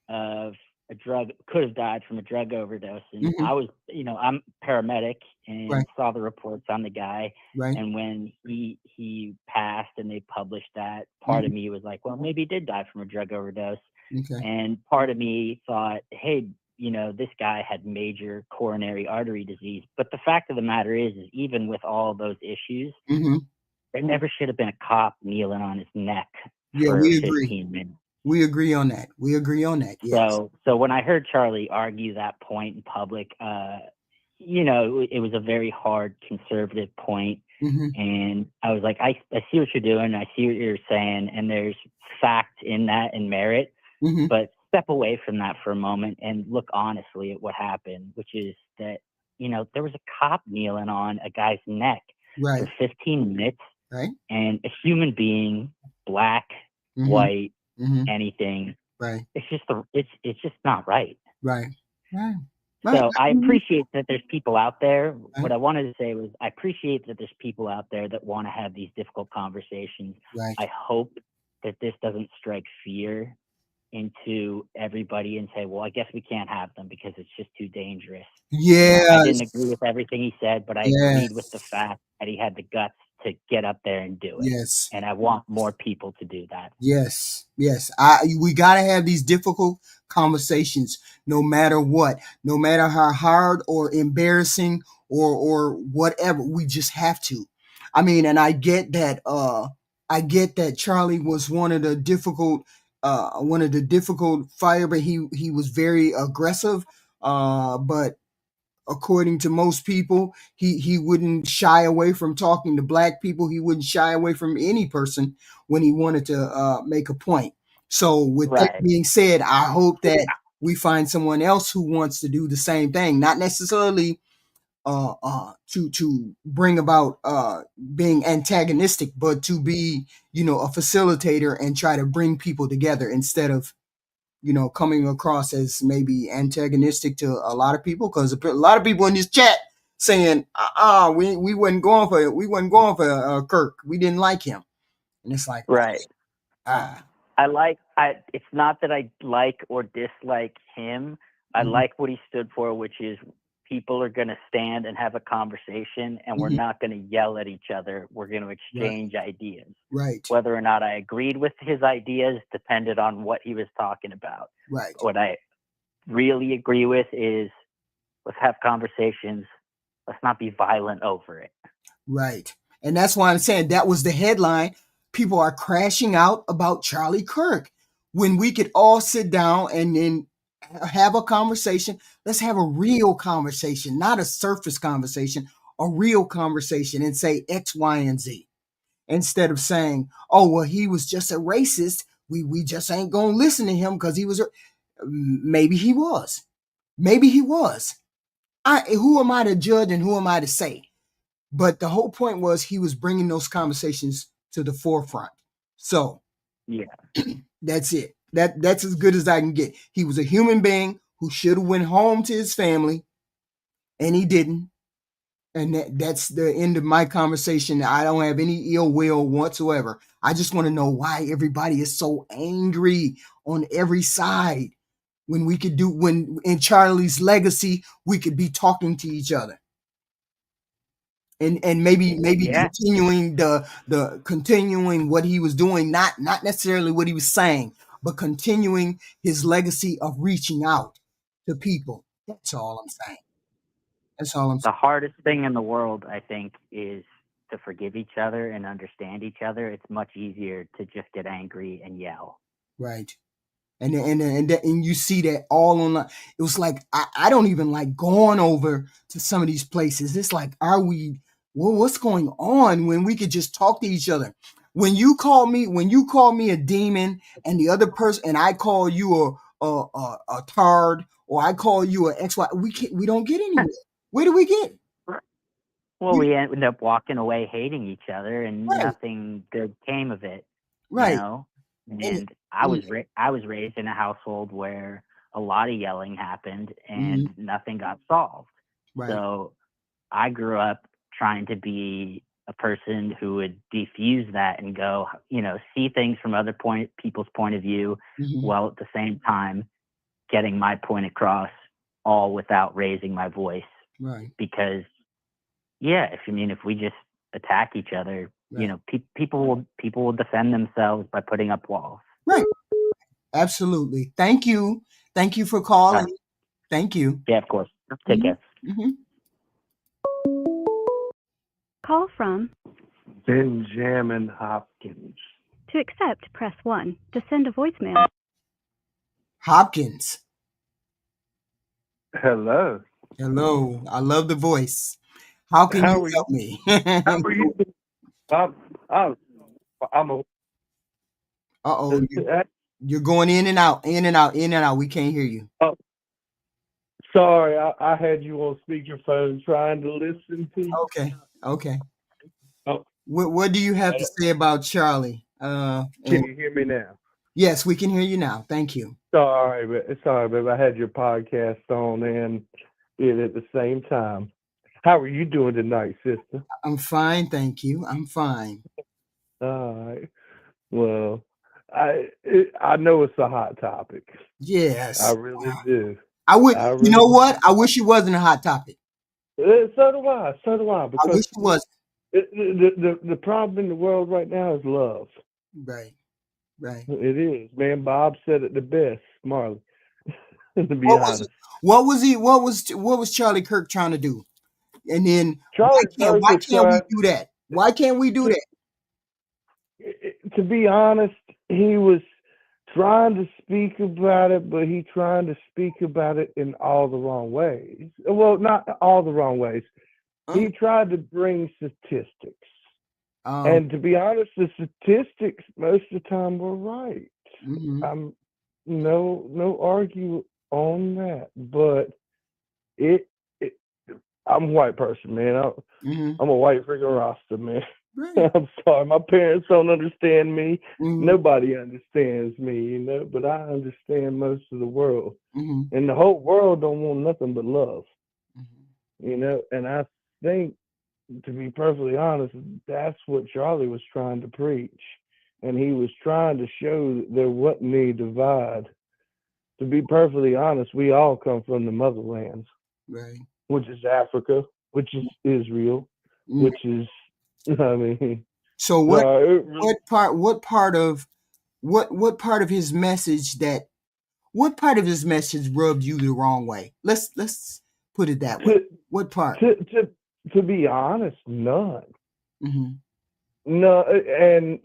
of could have died from a drug overdose. And I was, I'm paramedic and saw the reports on the guy. Right. And when he passed and they published that, part of me was like, well, maybe he did die from a drug overdose. Okay. And part of me thought, hey, this guy had major coronary artery disease. But the fact of the matter is even with all those issues, there never should have been a cop kneeling on his neck for we 15 agree. minutes. We agree on that. Yes. So when I heard Charlie argue that point in public, it was a very hard conservative point. And I was like, I see what you're doing. I see what you're saying. And there's fact in that and merit. But step away from that for a moment and look honestly at what happened, which is that, there was a cop kneeling on a guy's neck for 15 minutes. Right. And a human being, black, white, anything. Right. It's just not right. Right. So I appreciate that there's people out there. What I wanted to say was I appreciate that there's people out there that want to have these difficult conversations. Right. I hope that this doesn't strike fear into everybody and say, well, I guess we can't have them because it's just too dangerous. Yes. I didn't agree with everything he said, but I agreed with the fact that he had the guts to get up there and do it. Yes. And I want more people to do that. Yes. We got to have these difficult conversations no matter what, no matter how hard or embarrassing or whatever. We just have to. I mean, and I get that Charlie was one of the difficult fire, but he was very aggressive. But according to most people, he wouldn't shy away from talking to black people. He wouldn't shy away from any person when he wanted to make a point. So with that being said, I hope that we find someone else who wants to do the same thing, not necessarily to bring about being antagonistic, but to be, a facilitator and try to bring people together instead of coming across as maybe antagonistic to a lot of people, because a lot of people in this chat saying, we wasn't going for Kirk. We didn't like him. And it's like, it's not that I like or dislike him. I like what he stood for, which is people are going to stand and have a conversation, and we're not going to yell at each other. We're going to exchange ideas. Right. Whether or not I agreed with his ideas depended on what he was talking about. Right. What I really agree with is let's have conversations. Let's not be violent over it. Right. And that's why I'm saying that was the headline. People are crashing out about Charlie Kirk when we could all sit down and then have a conversation. Let's have a real conversation, not a surface conversation, a real conversation, and say X, Y, and Z. Instead of saying, oh, well, he was just a racist. We just ain't going to listen to him because he was. Maybe he was. Who am I to judge and who am I to say? But the whole point was he was bringing those conversations to the forefront. So yeah, that's it. That's as good as I can get. He was a human being who should have went home to his family, and he didn't. And that's the end of my conversation. I don't have any ill will whatsoever. I just want to know why everybody is so angry on every side when in Charlie's legacy, we could be talking to each other. And maybe continuing continuing what he was doing, not necessarily what he was saying, but continuing his legacy of reaching out to people. That's all I'm saying. The hardest thing in the world, I think, is to forgive each other and understand each other. It's much easier to just get angry and yell. Right. And you see that all online. It was like, I don't even like going over to some of these places. It's like, what's going on when we could just talk to each other? When you call me a demon and the other person, and I call you a tard, or I call you a XY, we don't get anywhere. Where do we get? Well, we end up walking away hating each other, and nothing good came of it. Right. You know? And I was raised in a household where a lot of yelling happened and nothing got solved. Right. So I grew up trying to be a person who would defuse that and go, see things from other people's point of view, while at the same time getting my point across, all without raising my voice. Right. Because, if we just attack each other, people will defend themselves by putting up walls. Right. Absolutely. Thank you for calling. Right. Thank you. Yeah, of course. Take care. Call from Benjamin Hopkins. To accept, press 1. To send a voicemail. Hopkins. Hello. I love the voice. How can you help me? How are you? I'm a. Uh-oh. You're going in and out. We can't hear you. Oh, sorry. I had you on speakerphone trying to listen to you. Okay. Oh. What do you have to say about Charlie? Can you hear me now? Yes, we can hear you now. Thank you. Sorry, but I had your podcast on and it at the same time. How are you doing tonight, sister? I'm fine, thank you. I'm fine. All right. Well, I know it's a hot topic. Yes. I really do. I would. really You know what? I wish it wasn't a hot topic. So do I. So do I. I Because wish it was. the problem in the world right now is love. Right. Right. It is, man. Bob said it the best, Marley. To be What honest. was it? What was he? What was Charlie Kirk trying to do? And then Charlie Kirk why was can't we trying, do that? Why can't we do that? to be honest, he was trying to speak about it, but he trying to speak about it in all the wrong ways. Well, not all the wrong ways. He tried to bring statistics. And to be honest, the statistics most of the time were right. I'm no argue on that, but I'm a white person, man. I'm a white freaking Rasta, man. Right. I'm sorry, my parents don't understand me. Nobody understands me, you know. But I understand most of the world, and the whole world don't want nothing but love, you know. And I think, to be perfectly honest, that's what Charlie was trying to preach, and he was trying to show that there wasn't any divide. To be perfectly honest, we all come from the motherlands, right? Which is Africa, which is Israel, which is, I mean. So what part of his message rubbed you the wrong way? Let's put it that way. What part? To be honest, none. No, and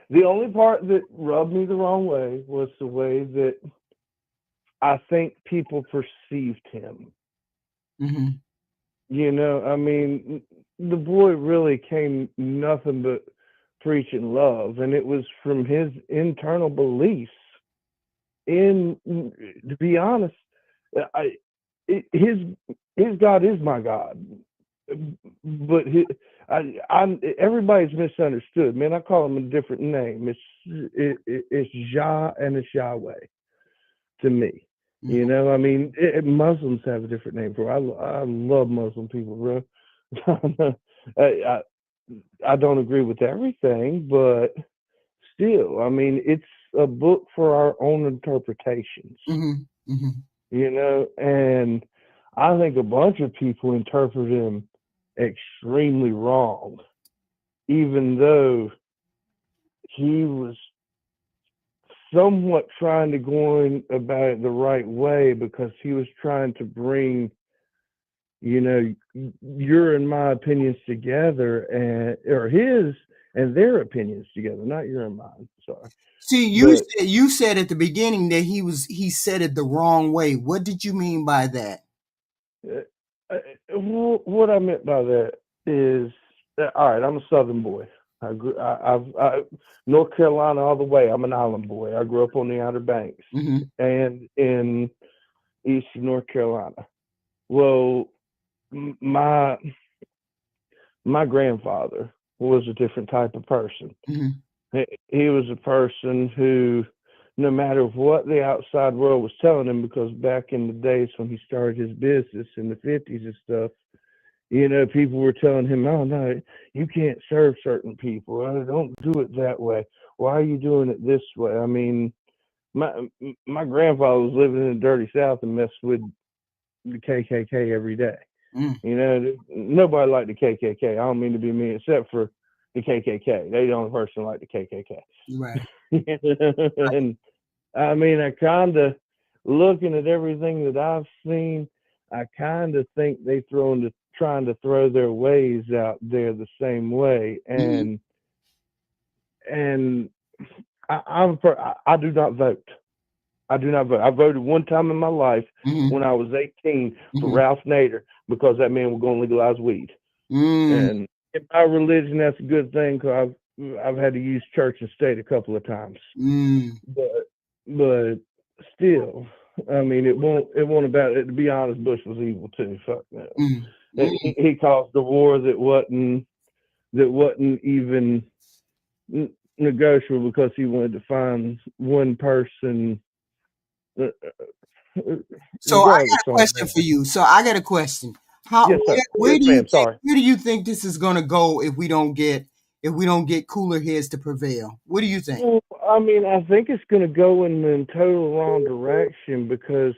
the only part that rubbed me the wrong way was the way that I think people perceived him. You know, I mean, the boy really came nothing but preaching love, and it was from his internal beliefs. To be honest, his God is my God, but everybody's misunderstood. Man, I call him a different name. It's Jah and it's Yahweh to me. You know, I mean, Muslims have a different name for it. I love Muslim people, bro. I don't agree with everything, but still, I mean, it's a book for our own interpretations. You know, and I think a bunch of people interpret him extremely wrong, even though he was somewhat trying to go in about it the right way, because he was trying to bring, you know, your and my opinions together, or his and their opinions together, not your and mine. Sorry. See, you said at the beginning that he said it the wrong way. What did you mean by that? What I meant by that is, all right, I'm a Southern boy. I North Carolina all the way. I'm an island boy. I grew up on the Outer Banks and in eastern North Carolina. Well, my grandfather was a different type of person. He was a person who, no matter what the outside world was telling him, because back in the days when he started his business in the 50s and stuff, you know, people were telling him, "Oh no, you can't serve certain people. Don't do it that way. Why are you doing it this way?" I mean, my grandfather was living in the dirty South and messed with the KKK every day. You know, nobody liked the KKK. I don't mean to be mean, except for the KKK. They the only person like the KKK. Right. And I mean, I kind of, looking at everything that I've seen, I kind of think they trying to throw their ways out there the same way. And I do not vote. I do not vote. I voted one time in my life when I was 18 for Ralph Nader, because that man was going to legalize weed. And in my religion, that's a good thing, because I've had to use church and state a couple of times. But still, I mean, it won't about it. To be honest, Bush was evil too. Fuck that. He caused a war that wasn't even negotiable, because he wanted to find one person. So I got a question for you. Where do you think this is going to go if we don't get cooler heads to prevail? What do you think? Well, I mean, I think it's going to go in the total wrong direction because,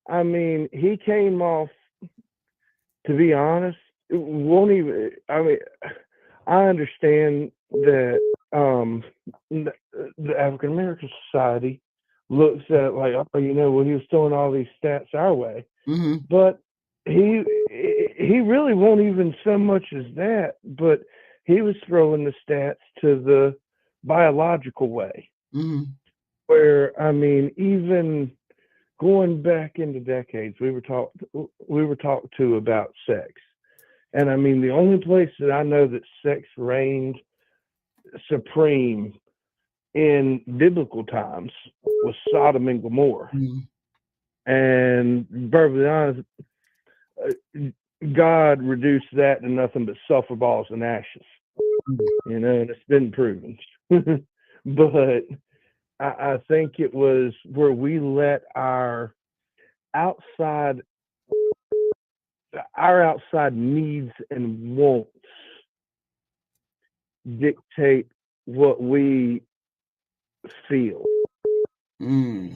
I mean, he came off, to be honest, it won't even, I mean, I understand that the African American Society looks at like, oh, you know, well, he was throwing all these stats our way, but he really won't even so much as that, but he was throwing the stats to the biological way, where I mean, even going back into decades, we were talked to about sex, and I mean, the only place that I know that sex reigned supreme in biblical times was Sodom and Gomorrah. And perfectly honest, God reduced that to nothing but sulfur balls and ashes. You know, and it's been proven. But I think it was where we let our outside needs and wants dictate what we feel. Yeah,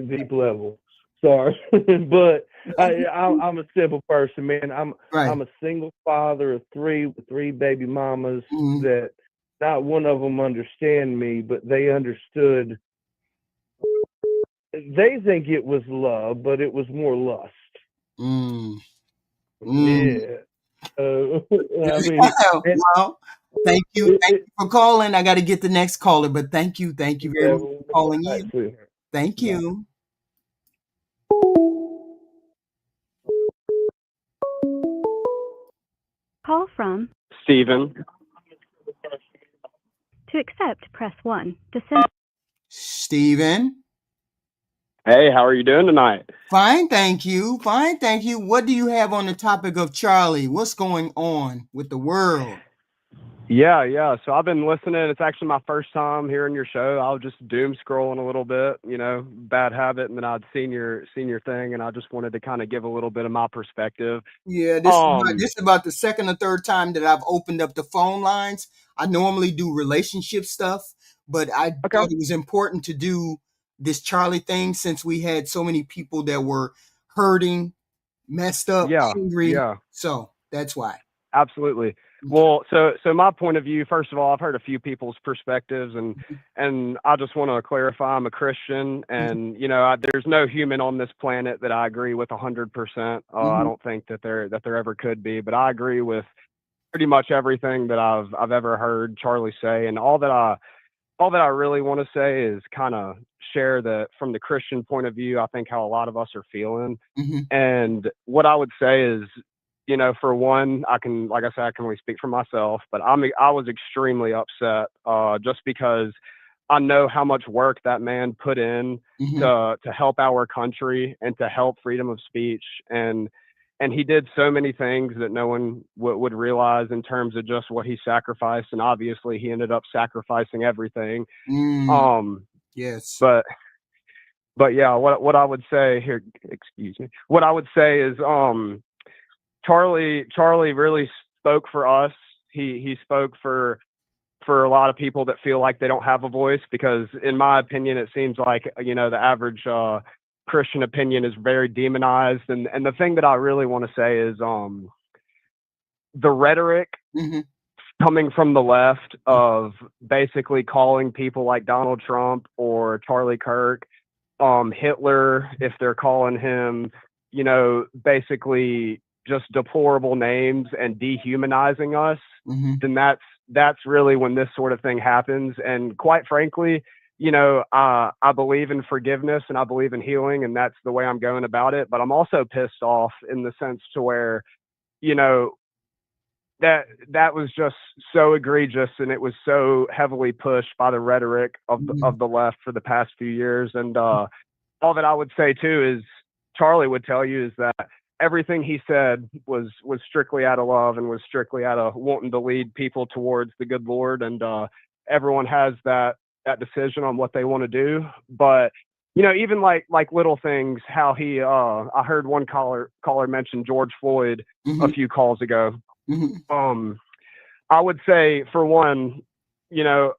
deep level. Sorry, but I'm a simple person, man. I'm a single father of three with three baby mamas that not one of them understand me, but they understood. They think it was love, but it was more lust. Yeah. I mean, well, thank you for calling. I got to get the next caller, but thank you very much for calling in. Thank you. Call from Steven. To accept, press 1. To send. Steven. Hey, how are you doing tonight? Fine, thank you. Fine, thank you. What do you have on the topic of Charlie? What's going on with the world? Yeah. So I've been listening. It's actually my first time hearing your show. I was just doom scrolling a little bit, you know, bad habit, and then I'd seen your thing, and I just wanted to kind of give a little bit of my perspective. Yeah, this is about the second or third time that I've opened up the phone lines. I normally do relationship stuff, but I thought it was important to do this Charlie thing since we had so many people that were hurting, messed up, angry. Yeah. So that's why. Absolutely. Well, so my point of view, first of all, I've heard a few people's perspectives, and I just want to clarify, I'm a Christian, and you know, there's no human on this planet that I agree with 100%. I don't think that there ever could be, but I agree with pretty much everything that I've ever heard Charlie say, and all that I really want to say is kind of share that from the Christian point of view, I think how a lot of us are feeling, and what I would say is, you know, for one, I can only speak for myself, but I was extremely upset just because I know how much work that man put in to help our country and to help freedom of speech. And he did so many things that no one would realize in terms of just what he sacrificed. And obviously he ended up sacrificing everything. Yes. But yeah, what I would say here, excuse me, what I would say is, Charlie really spoke for us. He spoke for a lot of people that feel like they don't have a voice, because in my opinion, it seems like, you know, the average Christian opinion is very demonized. And the thing that I really want to say is the rhetoric coming from the left of basically calling people like Donald Trump or Charlie Kirk, Hitler, if they're calling him, you know, basically just deplorable names and dehumanizing us, then that's really when this sort of thing happens. And quite frankly, you know, I believe in forgiveness and I believe in healing, and that's the way I'm going about it. But I'm also pissed off in the sense to where, you know, that was just so egregious, and it was so heavily pushed by the rhetoric of the left for the past few years. And all that I would say too is, Charlie would tell you, is that everything he said was strictly out of love and was strictly out of wanting to lead people towards the good Lord. And everyone has that decision on what they want to do. But, you know, even like little things, how he, I heard one caller mention George Floyd a few calls ago. I would say, for one, you know,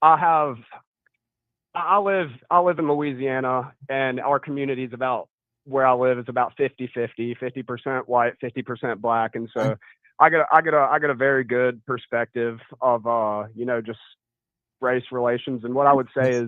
I live in Louisiana, and our community is about where I live is about 50-50, 50% white, 50% black. And so I get a very good perspective of, just race relations. And what I would say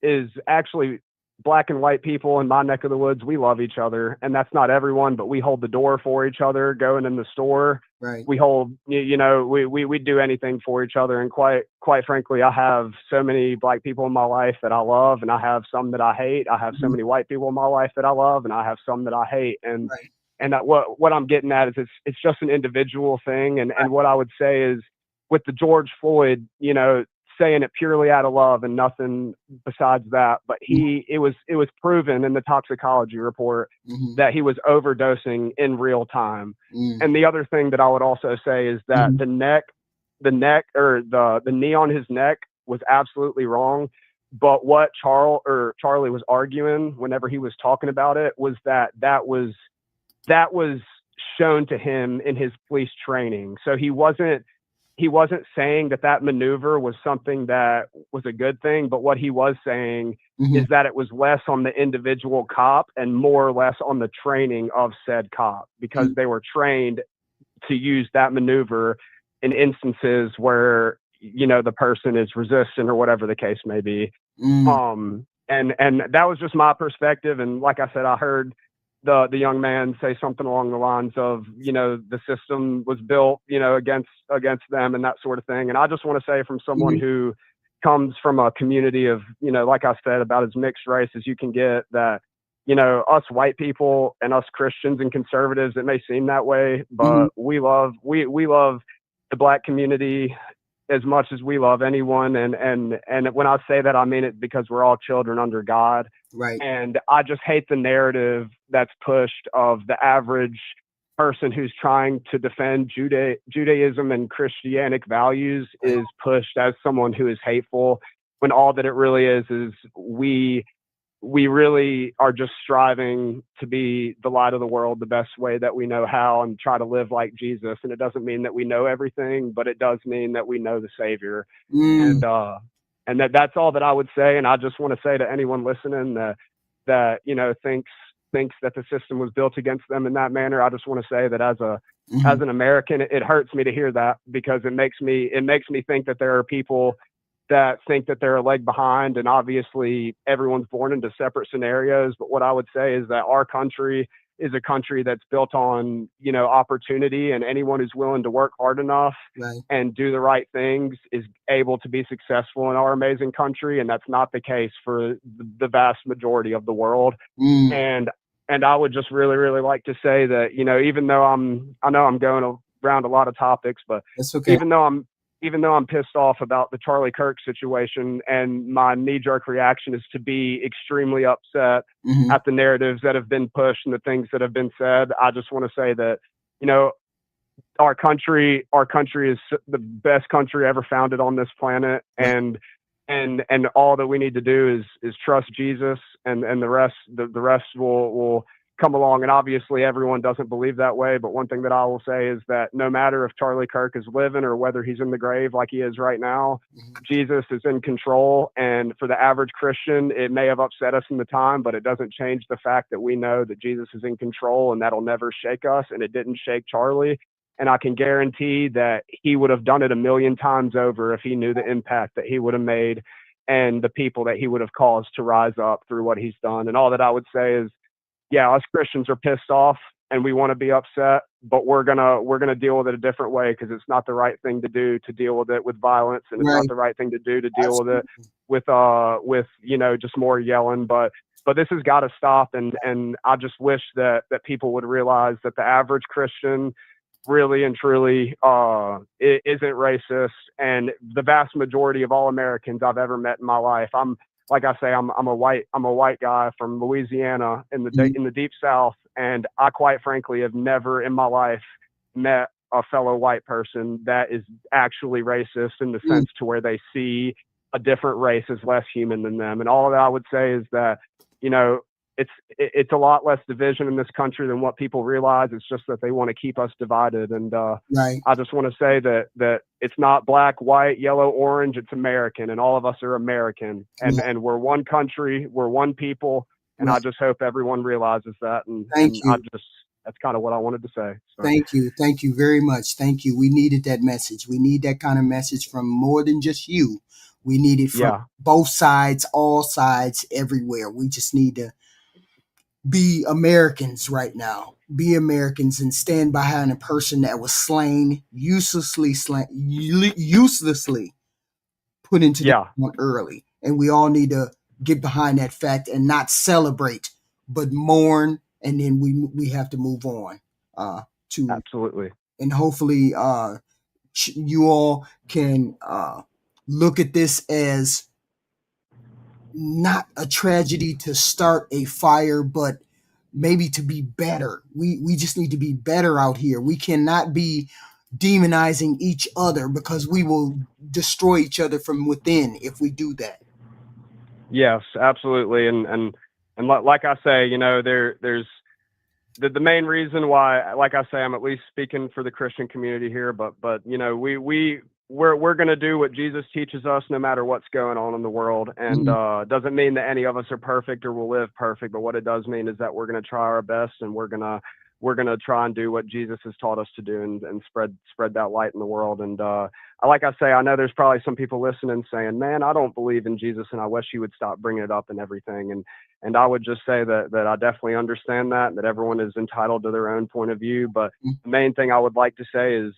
is actually black and white people in my neck of the woods, we love each other, and that's not everyone, but we hold the door for each other going in the store. Right. We hold, we do anything for each other. And quite frankly, I have so many black people in my life that I love, and I have some that I hate. I have so many white people in my life that I love, and I have some that I hate. And what I'm getting at is it's just an individual thing. And what I would say is with the George Floyd, saying it purely out of love and nothing besides that. But it was proven in the toxicology report that he was overdosing in real time. And the other thing that I would also say is that the knee on his neck was absolutely wrong. But what Charlie was arguing whenever he was talking about it was that was shown to him in his police training. So he wasn't saying that maneuver was something that was a good thing, but what he was saying is that it was less on the individual cop and more or less on the training of said cop, because they were trained to use that maneuver in instances where, the person is resistant or whatever the case may be. And that was just my perspective. And like I said, I heard the young man say something along the lines of, the system was built, against them and that sort of thing. And I just want to say, from someone who comes from a community of, like I said, about as mixed race as you can get, that, us white people and us Christians and conservatives, it may seem that way, but we love the black community as much as we love anyone. And when I say that, I mean it because we're all children under God. Right. And I just hate the narrative that's pushed of the average person who's trying to defend Judaism and Christianic values is pushed as someone who is hateful, when all that it really is we really are just striving to be the light of the world the best way that we know how, and try to live like Jesus. And it doesn't mean that we know everything, but it does mean that we know the Savior. And that's all that I would say. And I just want to say to anyone listening that thinks that the system was built against them in that manner, I just want to say that as an American, it hurts me to hear that, because it makes me think that there are people that think that they're a leg behind. And obviously everyone's born into separate scenarios. But what I would say is that our country is a country that's built on, opportunity, and anyone who's willing to work hard enough and do the right things is able to be successful in our amazing country. And that's not the case for the vast majority of the world. And I would just really, really like to say that, even though I know I'm going around a lot of topics, but that's okay. Even though I'm pissed off about the Charlie Kirk situation, and my knee-jerk reaction is to be extremely upset at the narratives that have been pushed and the things that have been said, I just want to say that, our country is the best country ever founded on this planet. And all that we need to do is trust Jesus, and the rest will come along. And obviously everyone doesn't believe that way. But one thing that I will say is that no matter if Charlie Kirk is living or whether he's in the grave like he is right now, Jesus is in control. And for the average Christian, it may have upset us in the time, but it doesn't change the fact that we know that Jesus is in control, and that'll never shake us. And it didn't shake Charlie. And I can guarantee that he would have done it 1,000,000 times over if he knew the impact that he would have made and the people that he would have caused to rise up through what he's done. And all that I would say is, yeah, us Christians are pissed off and we want to be upset, but we're gonna deal with it a different way, because it's not the right thing to do to deal with it with violence, and it's not the right thing to do to deal with it with just more yelling. But this has got to stop, and I just wish that people would realize that the average Christian really and truly isn't racist, and the vast majority of all Americans I've ever met in my life. Like I say, I'm a white guy from Louisiana in the deep South, and I quite frankly have never in my life met a fellow white person that is actually racist in the sense to where they see a different race as less human than them. And all that I would say is that, it's a lot less division in this country than what people realize. It's just that they want to keep us divided. And Right. I just want to say that it's not black, white, yellow, orange. It's American, and all of us are American, and we're one country, we're one people. And Right. I just hope everyone realizes that. And Thank you. That's kind of what I wanted to say. So. Thank you. Thank you very much. Thank you. We needed that message. We need that kind of message from more than just you. We need it from both sides, all sides, everywhere. We just need to be Americans right now. Be Americans and stand behind a person that was uselessly put into the ground early. And we all need to get behind that fact and not celebrate, but mourn. And then we have to move on. Absolutely. And hopefully you all can look at this as not a tragedy to start a fire, but maybe to be better. We just need to be better out here. We cannot be demonizing each other, because we will destroy each other from within if we do that. Yes, absolutely. And like I say, there's the main reason why, like I say, I'm at least speaking for the Christian community here, but we're going to do what Jesus teaches us no matter what's going on in the world. And it doesn't mean that any of us are perfect or will live perfect, but what it does mean is that we're going to try our best, and we're going to try and do what Jesus has taught us to do, and spread that light in the world. And like I say, I know there's probably some people listening saying, man, I don't believe in Jesus, and I wish you would stop bringing it up and everything. And I would just say that I definitely understand that everyone is entitled to their own point of view. But the main thing I would like to say is,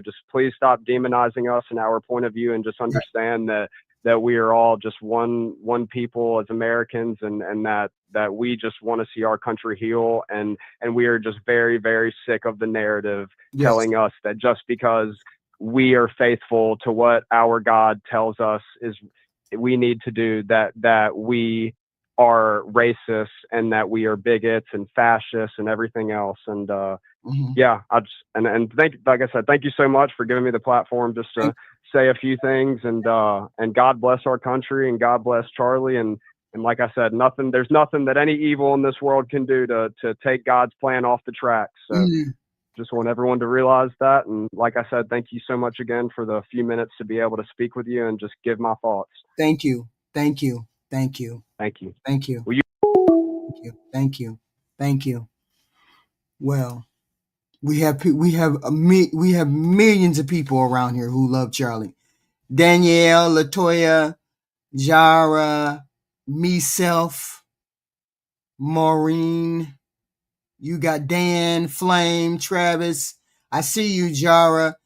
just please stop demonizing us and our point of view, and just understand that we are all just one people as Americans, and that we just want to see our country heal. And we are just very, very sick of the narrative telling us that just because we are faithful to what our God tells us is we need to do, that we are racist, and that we are bigots and fascists and everything else. And and like I said, thank you so much for giving me the platform just to say a few things. And God bless our country, and God bless Charlie. And like I said, there's nothing that any evil in this world can do to take God's plan off the track. So just want everyone to realize that. And like I said, thank you so much again for the few minutes to be able to speak with you and just give my thoughts. Thank you. Thank you. Thank you. Thank you. Thank you. Will you? Thank you. Thank you. Thank you. Well, we have millions of people around here who love Charlie. Danielle, Latoya, Jara, myself, Maureen. You got Dan, Flame, Travis. I see you, Jara.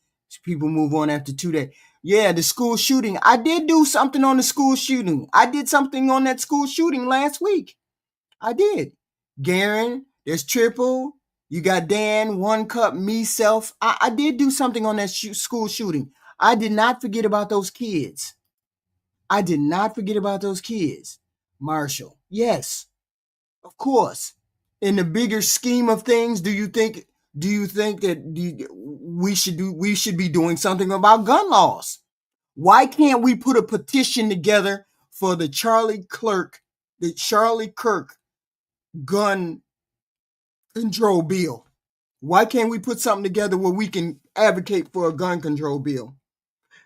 People move on after 2 days. Yeah, the school shooting. I did do something on the school shooting. I did something on that school shooting last week. I did. Garen, there's Triple. You got Dan, One Cup, myself. I did do something on that school shooting. I did not forget about those kids. I did not forget about those kids. Marshall. Yes, of course. In the bigger scheme of things, do you think that we should be doing something about gun laws? Why can't we put a petition together for the Charlie Kirk gun control bill? Why can't we put something together where we can advocate for a gun control bill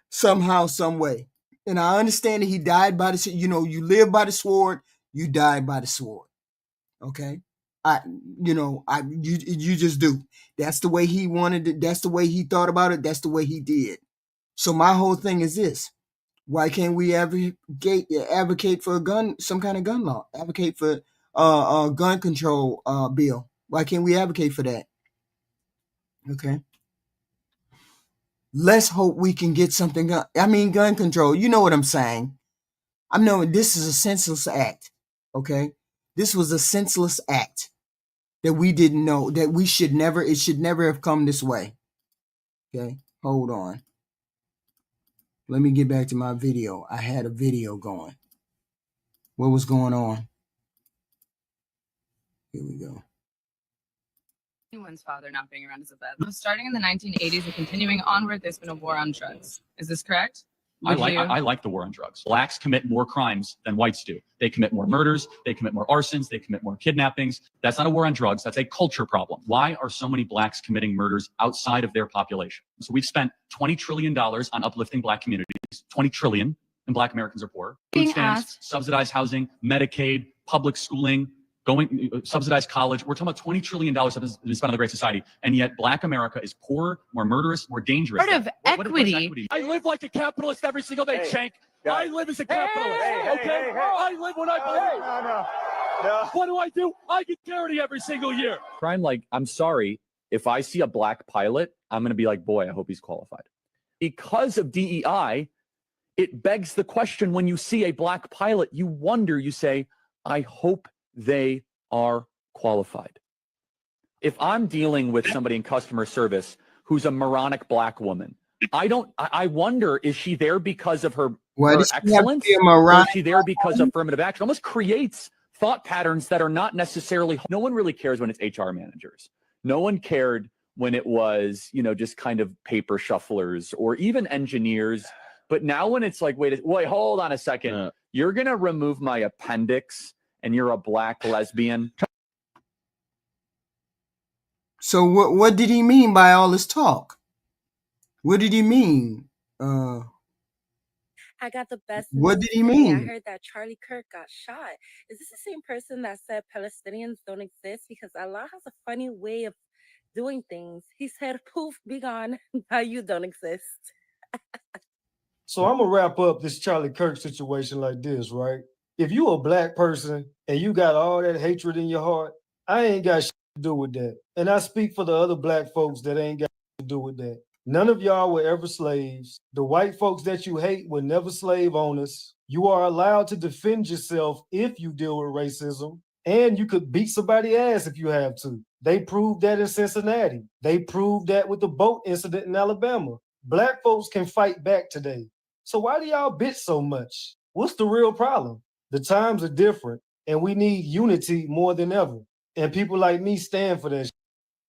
somehow, some way? And I understand that he died by the, you live by the sword, you die by the sword. Okay. You just do. That's the way he wanted it. That's the way he thought about it. That's the way he did. So my whole thing is this: why can't we advocate for some kind of gun law? Advocate for a gun control bill? Why can't we advocate for that? Okay. Let's hope we can get something. Gun control. You know what I'm saying? I'm knowing this is a senseless act. Okay. This was a senseless act that we didn't know, that it should never have come this way. Okay, hold on. Let me get back to my video. I had a video going. What was going on? Here we go. Anyone's father not being around is a bad. Starting in the 1980s and continuing onward, there's been a war on drugs. Is this correct? I like the war on drugs. Blacks commit more crimes than whites do. They commit more murders. They commit more arsons. They commit more kidnappings. That's not a war on drugs. That's a culture problem. Why are so many blacks committing murders outside of their population? So we've spent $20 trillion on uplifting black communities. $20 trillion, and black Americans are poor. Food stamps, subsidized housing, Medicaid, public schooling, subsidized college. We're talking about $20 trillion that is spent on the Great Society, and yet Black America is poorer, more murderous, more dangerous. Part of equity. I live like a capitalist every single day, Shank. I live as a capitalist. Okay, I live when I believe. What do I do? I get charity every single year. Crime, like, I'm sorry, if I see a black pilot, I'm going to be like, boy, I hope he's qualified. Because of DEI, it begs the question, when you see a black pilot, you wonder, you say, I hope they are qualified. If I'm dealing with somebody in customer service who's a moronic black woman, I wonder, is she there because of her excellence, or is she there because of affirmative action? It almost creates thought patterns that are not necessarily, no one really cares when it's HR managers. No one cared when it was, just kind of paper shufflers or even engineers. But now when it's like, wait, hold on a second. You're going to remove my appendix and you're a black lesbian. So what did he mean by all this talk? What did he mean? I got the best. What did he mean? I heard that Charlie Kirk got shot. Is this the same person that said Palestinians don't exist? Because Allah has a funny way of doing things. He said, poof, be gone. Now you don't exist. So I'm gonna wrap up this Charlie Kirk situation like this, right? If you a black person and you got all that hatred in your heart, I ain't got shit to do with that. And I speak for the other black folks that ain't got shit to do with that. None of y'all were ever slaves. The white folks that you hate were never slave owners. You are allowed to defend yourself if you deal with racism, and you could beat somebody's ass if you have to. They proved that in Cincinnati. They proved that with the boat incident in Alabama. Black folks can fight back today. So why do y'all bitch so much? What's the real problem? The times are different, and we need unity more than ever. And people like me stand for that.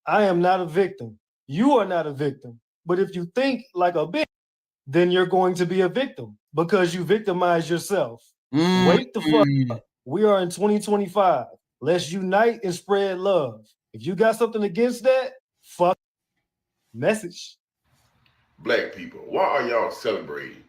I am not a victim. You are not a victim. But if you think like a bitch, then you're going to be a victim because you victimize yourself. Wake the fuck up. We are in 2025. Let's unite and spread love. If you got something against that, fuck. Message. Black people, why are y'all celebrating?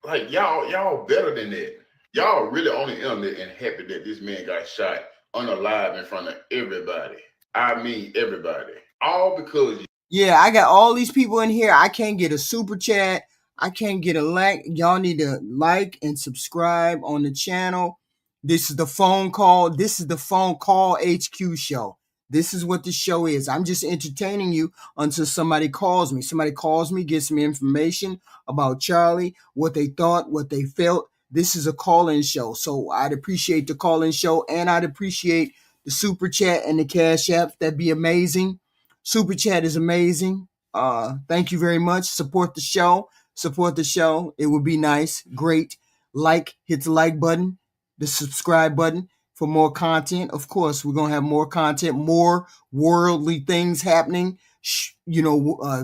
Like y'all better than that. Y'all really on the internet and happy that this man got shot unalive in front of everybody. I mean everybody. All because yeah, I got all these people in here. I can't get a super chat. I can't get a like. Y'all need to like and subscribe on the channel. This is the phone call. This is the phone call HQ show. This is what the show is. I'm just entertaining you until somebody calls me. Somebody calls me, gets me information about Charlie, what they thought, what they felt. This is a call-in show. So I'd appreciate the call-in show, and I'd appreciate the super chat and the cash app. That'd be amazing. Super chat is amazing. Thank you very much. Support the show. Support the show. It would be nice. Great. Hit the like button, the subscribe button for more content. Of course, we're going to have more content, more worldly things happening,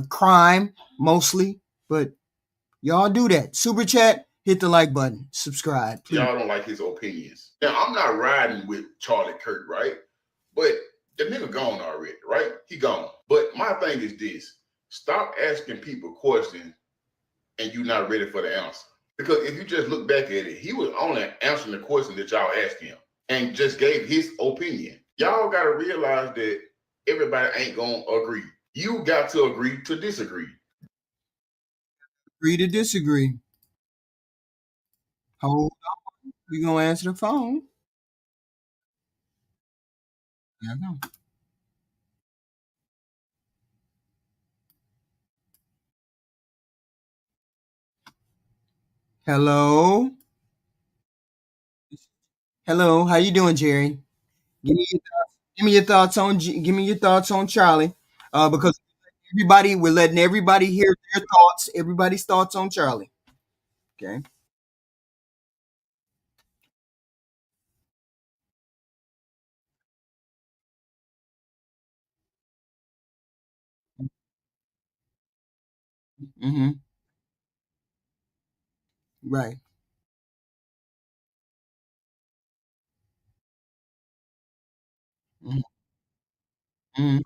crime mostly, but y'all do that. Super chat, hit the like button, subscribe, please. Y'all don't like his opinions. Now, I'm not riding with Charlie Kirk, right? But the nigga gone already, right? He gone. But my thing is this. Stop asking people questions and you not ready for the answer. Because if you just look back at it, he was only answering the question that y'all asked him and just gave his opinion. Y'all got to realize that everybody ain't going to agree. You got to agree to disagree. Agree to disagree. Hold on. We're going to answer the phone. I know. Hello. Hello. How you doing, Jerry? Give me your thoughts on Charlie. Because we're letting everybody hear their thoughts, everybody's thoughts on Charlie. Okay. Mm-hmm. Right. Mhm. Mhm.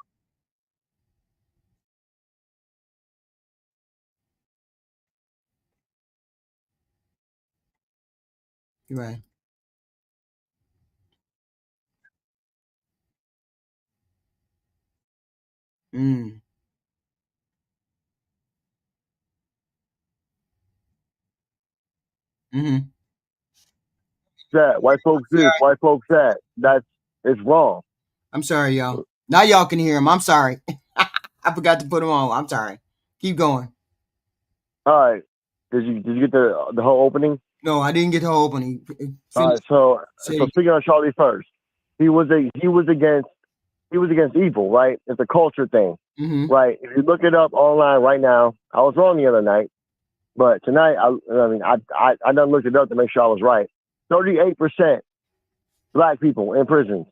Right. Mm. Mhm. That white folks this, white folks that. That's it's wrong. I'm sorry, y'all. Now y'all can hear him. I'm sorry. I forgot to put him on. I'm sorry. Keep going. All right. Did you get the whole opening? No, I didn't get the whole opening. All right. Finish. So Say. speaking of Charlie first, he was against evil, right? It's a culture thing, Mhm. right? If you look it up online right now, I was wrong the other night, but tonight I done looked it up to make sure I was right. 38% black people in prisons.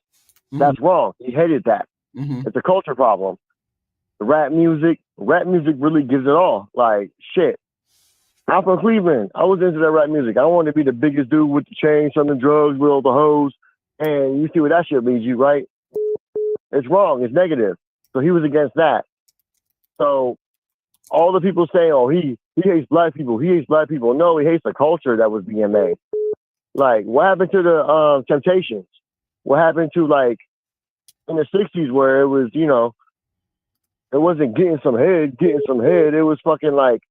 That's wrong. He hated that. Mhm. It's a culture problem. The rap music really gives it all. Like shit. I'm from Cleveland. I was into that rap music. I wanted to be the biggest dude with the chain, selling drugs with all the hoes. And you see where that shit leads you, right? It's wrong. It's negative. So he was against that. So all the people saying, "Oh, he hates black people. He hates black people." No, he hates the culture that was being made. Like, what happened to the Temptations? What happened to like in the '60s where it was, it wasn't getting some head. It was fucking like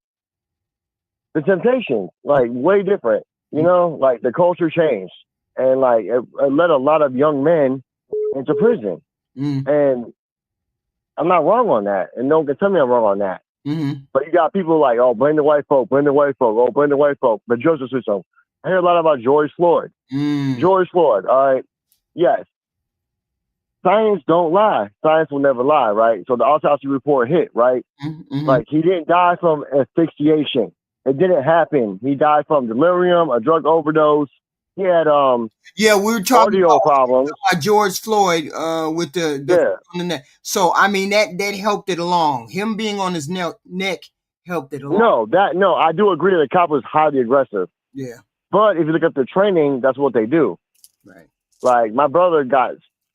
the Temptations, like way different. Like the culture changed, and like it led a lot of young men into prison. And I'm not wrong on that, and no one can tell me I'm wrong on that. But you got people like, oh, blame the white folk, oh, blame the white folk, the justice system. I hear a lot about George Floyd. George Floyd, all right, yes. Science don't lie. Science will never lie, right? So the autopsy report hit, right? Like he didn't die from asphyxiation. It didn't happen. He died from delirium, a drug overdose. He had Yeah, we were talking audio problems. about George Floyd with the on the neck. So I mean that helped it along. Him being on his neck helped it along. No, I do agree that the cop was highly aggressive. Yeah. But if you look at the training, that's what they do. Right. Like my brother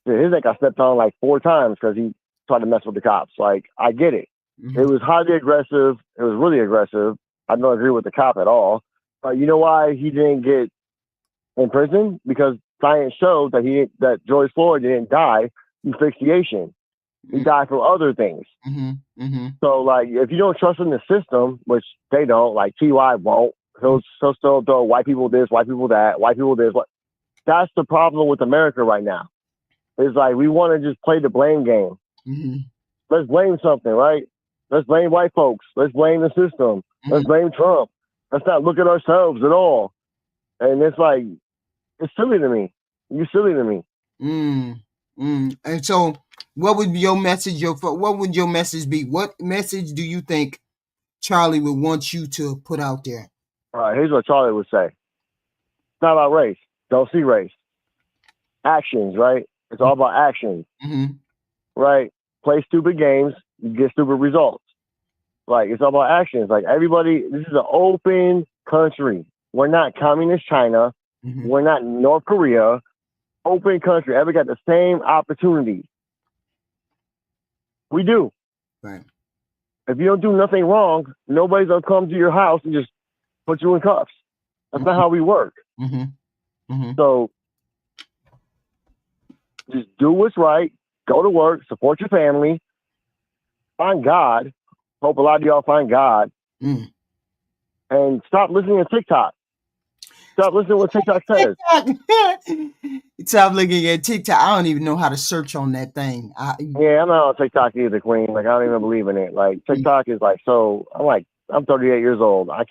his neck got stepped on like 4 times because he tried to mess with the cops. Like I get it. It was highly aggressive. It was really aggressive. I don't agree with the cop at all. But you know why he didn't get in prison? Because science showed that George Floyd didn't die from asphyxiation. He died from other things. So like if you don't trust in the system, which they don't, like T.Y. won't, he'll still throw white people this, white people that, white people this. That's the problem with America right now. It's like we want to just play the blame game. Let's blame something, right? Let's blame white folks. Let's blame the system. Let's blame Trump. Let's not look at ourselves at all. And it's like, it's silly to me. You're silly to me. And so, what would your message? What would your message be? What message do you think Charlie would want you to put out there? All right, here's what Charlie would say. It's not about race. Don't see race. Actions, right? It's all about actions, right? Play stupid games, you get stupid results. Like, it's all about actions. Like, everybody, this is an open country. We're not communist China. We're not North Korea. Open country. Everybody got the same opportunities. We do. Right. If you don't do nothing wrong, nobody's going to come to your house and just put you in cuffs. That's not how we work. So, just do what's right. Go to work. Support your family. Find God. Hope a lot of y'all find God. And stop listening to TikTok. Stop listening to what TikTok says. Stop looking at TikTok. I don't even know how to search on that thing. Yeah, I'm not on TikTok either, Queen. Like, I don't even believe in it. Like, TikTok is like, I'm 38 years old. I'm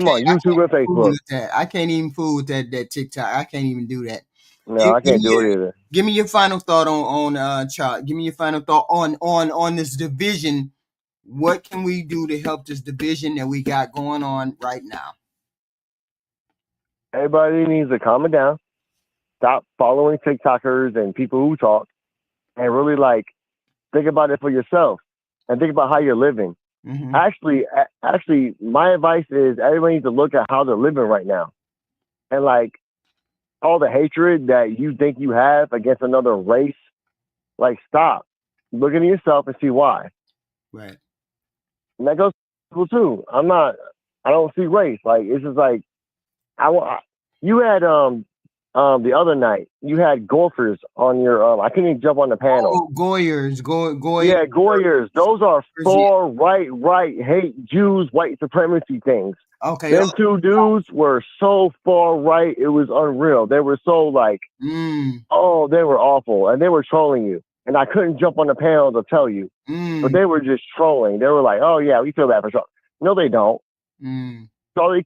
on YouTube and Facebook. I can't even fool with that TikTok. I can't even do that. No, I can't do it either. Give me your final thought on Charlie. Give me your final thought on this division. What can we do to help this division that we got going on right now? Everybody needs to calm it down. Stop following TikTokers and people who talk, and really like think about it for yourself and think about how you're living. Actually, my advice is everybody needs to look at how they're living right now, and like all the hatred that you think you have against another race. Like, stop. Look at yourself and see why. Right. And that goes to people too. I don't see race. Like, it's just like, you had, the other night, you had golfers on your, I couldn't even jump on the panel. Oh, Goyers. Yeah, Goyers. Those are far right, hate Jews, white supremacy things. Okay. Them two dudes were so far right, it was unreal. They were so like, oh, they were awful. And they were trolling you. And I couldn't jump on the panel to tell you. But they were just trolling. They were like, oh, yeah, we feel bad for Trump. No, they don't. Charlie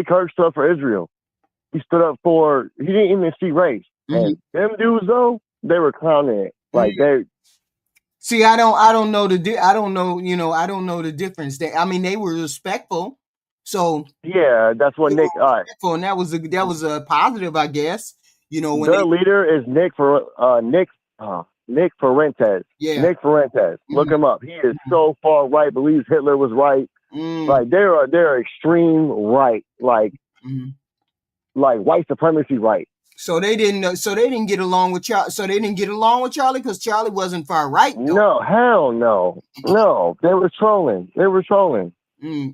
Kirk stood up for Israel. He stood up for, he didn't even see race. And them dudes, though, they were clowning it. Like, they. See, I don't know I don't know the difference. They were respectful. So yeah, that's what Nick. And that was a positive, I guess. When their leader is Nick Fuentes. Yeah, Nick Fuentes. Look him up. He is so far right. Believes Hitler was right. Like they're extreme right. Like white supremacy right. So they didn't get along with Charlie. So they didn't get along with Charlie because Charlie wasn't far right. Though. No, hell no, no. They were trolling.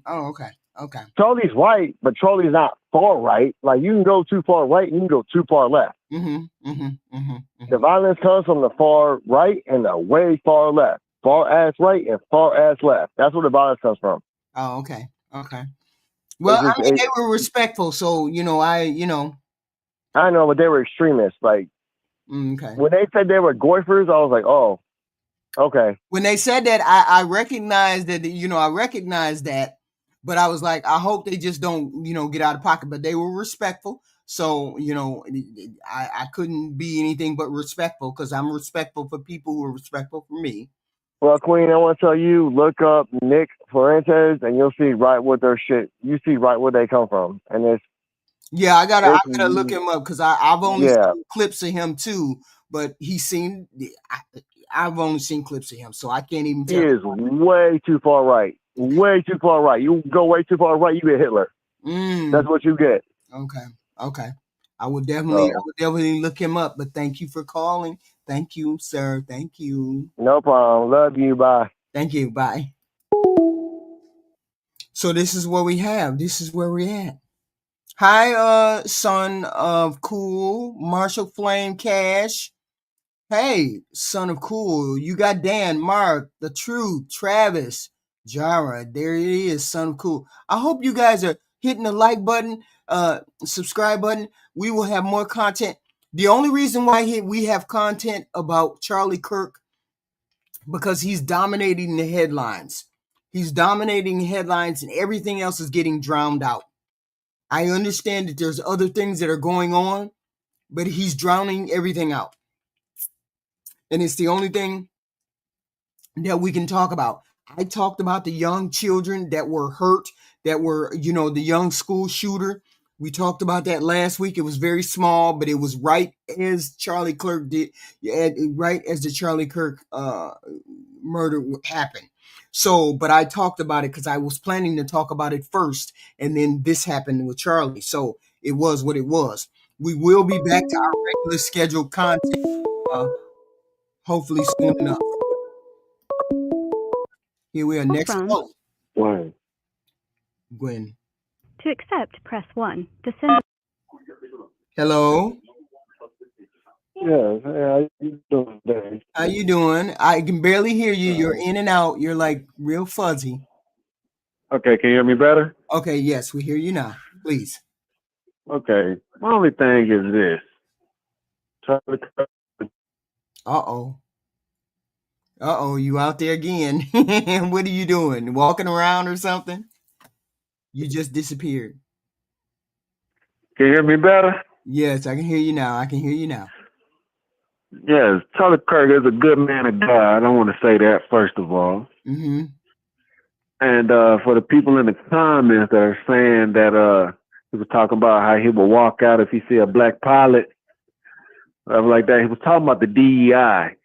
Oh, okay. Okay. Charlie's right, but Charlie's not far right. Like you can go too far right, you can go too far left. The violence comes from the far right and the way far left. Far ass right and far ass left. That's where the violence comes from. Oh, okay. Okay. Well, they were respectful, so I know, but they were extremists. Like okay. When they said they were goifers, I was like, oh, okay. When they said that, I recognized that, I recognized that. But I was like, I hope they just don't, get out of pocket. But they were respectful. So, I couldn't be anything but respectful because I'm respectful for people who are respectful for me. Well, Queen, I want to tell you, look up Nick Fuentes and you'll see right what their shit, you see right where they come from. And it's. Yeah, I gotta look him up because I've only seen clips of him too. But I've only seen clips of him. So I can't even tell. He is way too far right. Way too far right. You go way too far right, you get Hitler. That's what you get. Okay. I would definitely look him up. But thank you for calling. Thank you, sir. Thank you. No problem. Love you. Bye. Thank you. Bye. So this is what we have. This is where we're at. Hi, son of cool, Marshall Flame Cash. Hey, son of cool. You got Dan, Mark, The Truth, Travis, Jara. There it is, son of cool. I hope you guys are hitting the like button, subscribe button. We will have more content. The only reason why we have content about Charlie Kirk, because he's dominating the headlines. He's dominating the headlines and everything else is getting drowned out. I understand that there's other things that are going on, but he's drowning everything out. And it's the only thing that we can talk about. I talked about the young children that were hurt, that were, the young school shooter. We talked about that last week. It was very small, but it was right as Charlie Kirk did, right as the Charlie Kirk murder happened. So, but I talked about it because I was planning to talk about it first, and then this happened with Charlie. So it was what it was. We will be back to our regular scheduled content, hopefully soon enough. Here we are. Next call. Gwen. To accept, press 1. To send. Hello. Yeah, how you doing today? How you doing? I can barely hear you. You're in and out. You're like real fuzzy. Okay, can you hear me better? Okay, yes, we hear you now. Please. Okay, my only thing is this. Uh-oh, you out there again. What are you doing? Walking around or something? You just disappeared. Can you hear me better? Yes, I can hear you now. Yes, Charlie Kirk is a good man of God. I don't want to say that, first of all. Mm-hmm. And for the people in the comments that are saying that he was talking about how he will walk out if he see a black pilot, stuff like that. He was talking about the DEI.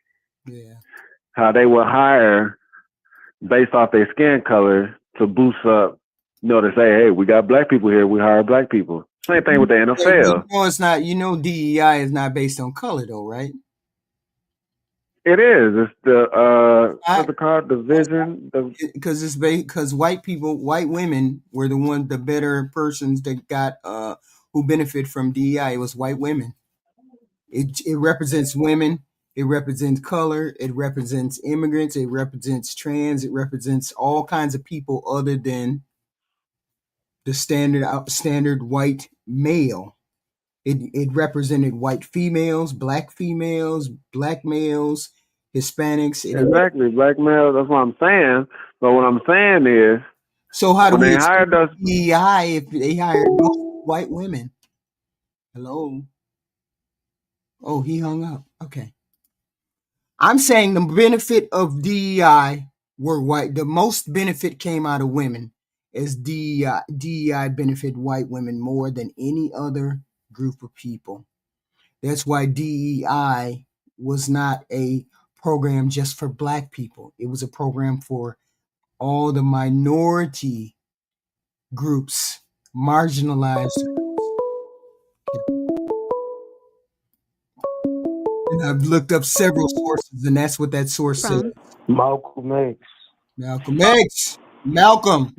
Yeah. How they will hire based off their skin color to boost up, to say, hey, we got black people here, we hire black people. Same thing with the NFL. It's not, DEI is not based on color though, right? It is. It's the what's it called? The vision. Because it's because white women were the better persons that got who benefit from DEI. It was white women. It represents women. It represents color. It represents immigrants. It represents trans. It represents all kinds of people other than the standard white male. It represented white females, black males, Hispanics. Exactly, black males. That's what I'm saying. But what I'm saying is, so how do when we they hired us DEI if they hired white women? Hello. Oh, he hung up. Okay. I'm saying the benefit of DEI were white. The most benefit came out of women, as DEI benefit white women more than any other group of people. That's why DEI was not a program just for black people. It was a program for all the minority groups, marginalized. And I've looked up several sources, and that's what that source said. Malcolm X. Malcolm X. Malcolm.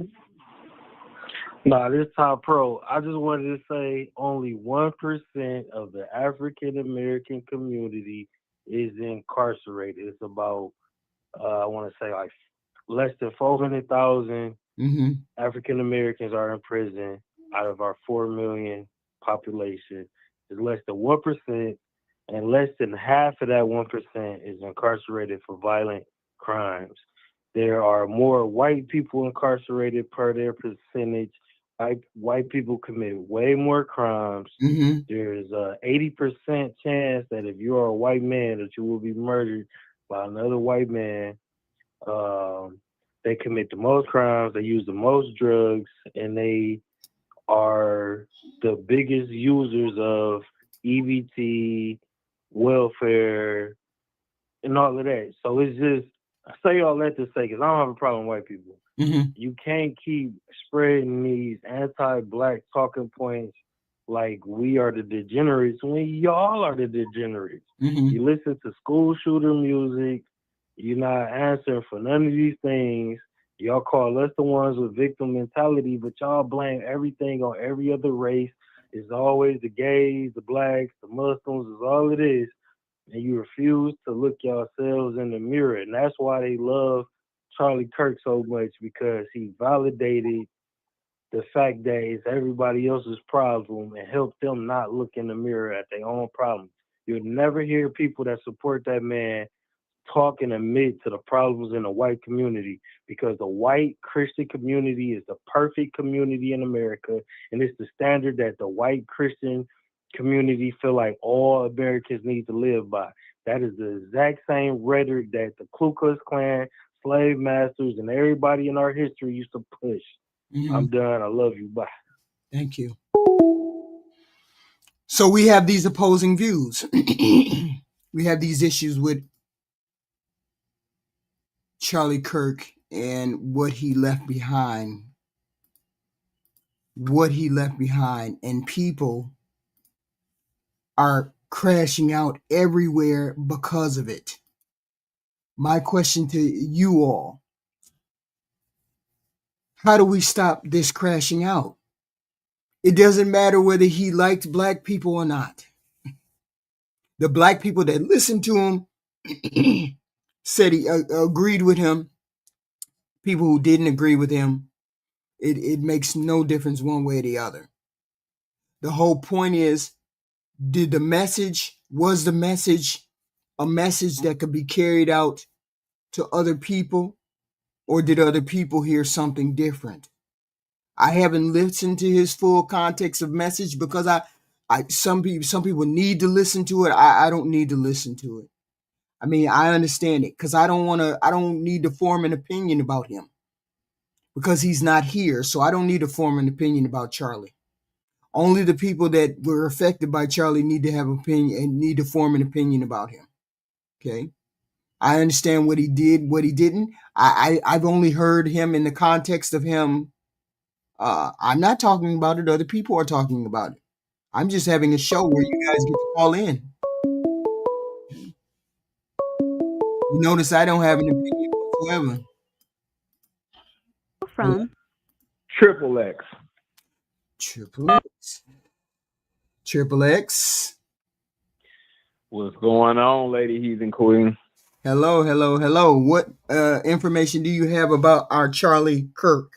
Nah, this Top Pro. I just wanted to say only 1% of the African American community is incarcerated. It's about, I want to say like less than 400,000 African Americans are in prison out of our 4 million population. It's less than 1%, and less than half of that 1% is incarcerated for violent crimes. There are more white people incarcerated per their percentage. White people commit way more crimes. There's a 80% chance that if you are a white man that you will be murdered by another white man. They commit the most crimes, they use the most drugs, and they are the biggest users of EBT, welfare, and all of that. So it's just, I say all that to say, because I don't have a problem with white people. You can't keep spreading these anti-black talking points like we are the degenerates when y'all are the degenerates. You listen to school shooter music. You're not answering for none of these things. Y'all call us the ones with victim mentality, but y'all blame everything on every other race. It's always the gays, the blacks, the Muslims, is all it is. And you refuse to look yourselves in the mirror. And that's why they love Charlie Kirk so much, because he validated the fact that it's everybody else's problem and helped them not look in the mirror at their own problems. You'll never hear people that support that man talk and admit to the problems in the white community, because the white Christian community is the perfect community in America, and it's the standard that the white Christian community feel like all Americans need to live by. That is the exact same rhetoric that the Ku Klux Klan, slave masters, and everybody in our history used to push. I'm done. I love you. Bye. Thank you. So we have these opposing views. We have these issues with Charlie Kirk and what he left behind. And people are crashing out everywhere because of it. My question to you all: how do we stop this crashing out? It doesn't matter whether he liked black people or not. The black people that listened to him said he agreed with him. People who didn't agree with him, it makes no difference one way or the other. The whole point is, was the message a message that could be carried out to other people, or did other people hear something different? I haven't listened to his full context of message, because some people need to listen to it. I don't need to listen to it. I mean, I understand it, because I don't need to form an opinion about him, because he's not here. So I don't need to form an opinion about Charlie. Only the people that were affected by Charlie need to have opinion and need to form an opinion about him. Okay. I understand what he did, what he didn't. I've only heard him in the context of him. I'm not talking about it. Other people are talking about it. I'm just having a show where you guys get to call in. You notice I don't have an opinion whatsoever. From Triple X. Triple X. Triple X. What's going on, Lady Heathen Queen? Hello, hello, hello. What information do you have about our Charlie Kirk?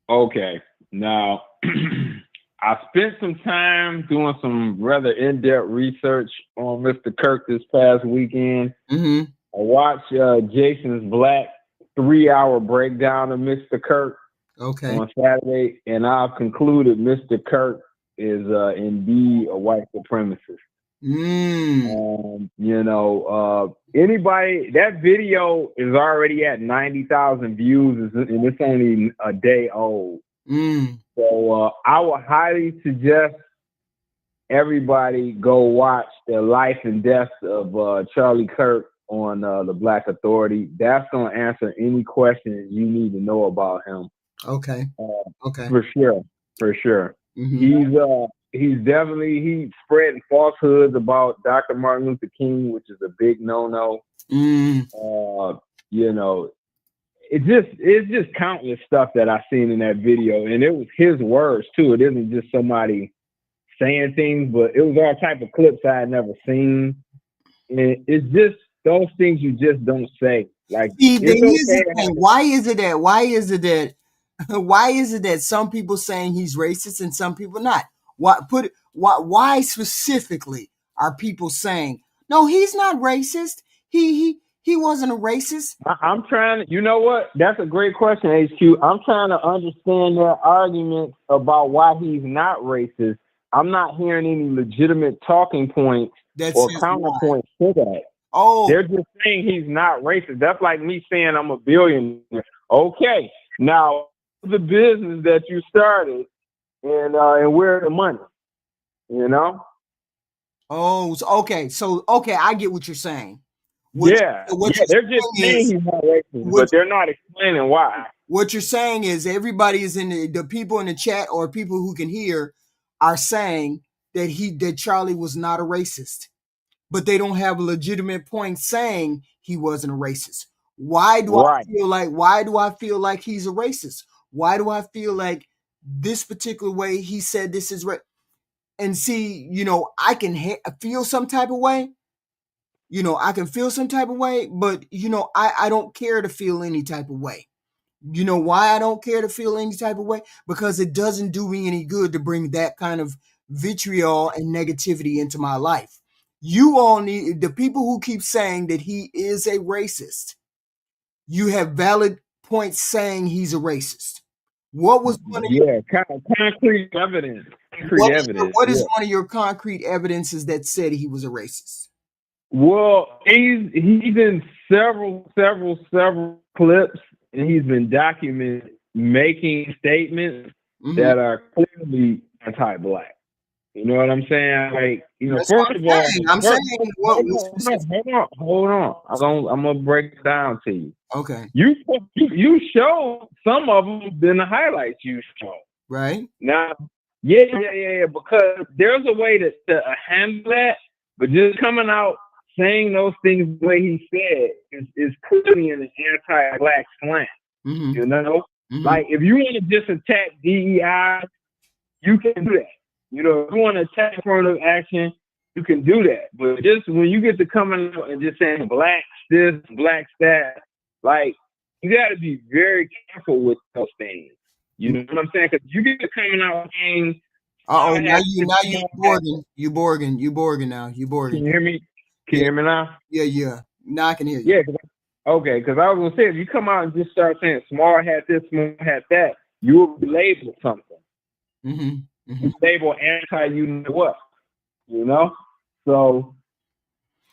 Okay, now I spent some time doing some rather in-depth research on Mr. Kirk this past weekend. Mm-hmm. I watched Jason's Black 3-hour breakdown of Mr. Kirk on Saturday, and I've concluded Mr. Kirk is indeed a white supremacist. Anybody, that video is already at 90,000 views, and it's only a day old. So I would highly suggest everybody go watch the life and death of Charlie Kirk on the Black Authority. That's going to answer any questions you need to know about him. Okay. For sure. Mm-hmm. He's definitely spreading falsehoods about Dr. Martin Luther King, which is a big no-no. It's just countless stuff that I seen in that video, and it was his words too. It isn't just somebody saying things, but it was all type of clips I had never seen. And it's just those things you just don't say. Like, why is it that some people saying he's racist and some people not? Why specifically are people saying, no, he's not racist? He wasn't a racist. I'm trying to, you know what? That's a great question, HQ. I'm trying to understand their arguments about why he's not racist. I'm not hearing any legitimate talking points or counterpoints to that. They're just saying he's not racist. That's like me saying I'm a billionaire. Okay, now the business that you started and where the money, you know? Okay, I get what you're saying. They're just saying he's not racist, but they're not explaining why. What you're saying is everybody is in the people in the chat or people who can hear are saying that Charlie was not a racist, but they don't have a legitimate point saying he wasn't a racist. Why do I feel like he's a racist? Why do I feel like this particular way he said this is right? And see, I can feel some type of way. I can feel some type of way, but I don't care to feel any type of way. You know why I don't care to feel any type of way? Because it doesn't do me any good to bring that kind of vitriol and negativity into my life. You all need, the people who keep saying that he is a racist, you have valid points saying he's a racist. What was one of your concrete evidence? What is one of your concrete evidences that said he was a racist? Well, he's in several clips, and he's been documented making statements that are clearly anti-black. You know what I'm saying? Like, first of all, hold on. I'm gonna break it down to you. Okay. You showed some of them in the highlights you showed. Right. Now, yeah. Because there's a way to handle that, but just coming out saying those things the way he said is clearly an anti-black slant. You know, like if you want to just attack DEI, you can do that. If you want to attack affirmative action, you can do that. But just when you get to coming out and just saying black this, black that, like you got to be very careful with those things. You know what I'm saying? Because you get to coming out saying, now you Borgen now. You Borgen. Can you hear me? Can you hear me now? Yeah. Now I can hear you. Yeah. Because I was gonna say if you come out and just start saying small hat this, small hat that, you will be labeled something. You label anti, you know what? So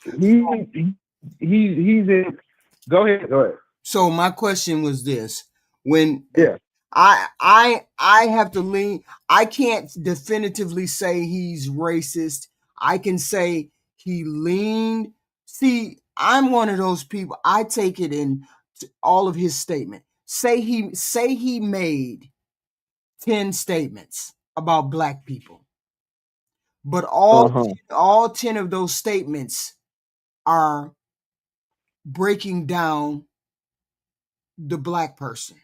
he's in. Go ahead. So my question was this: when I have to lean, I can't definitively say he's racist. I can say he leaned. See, I'm one of those people. I take it in all of his statement. Say he made 10 statements about black people, but all 10 of those statements are breaking down the black person.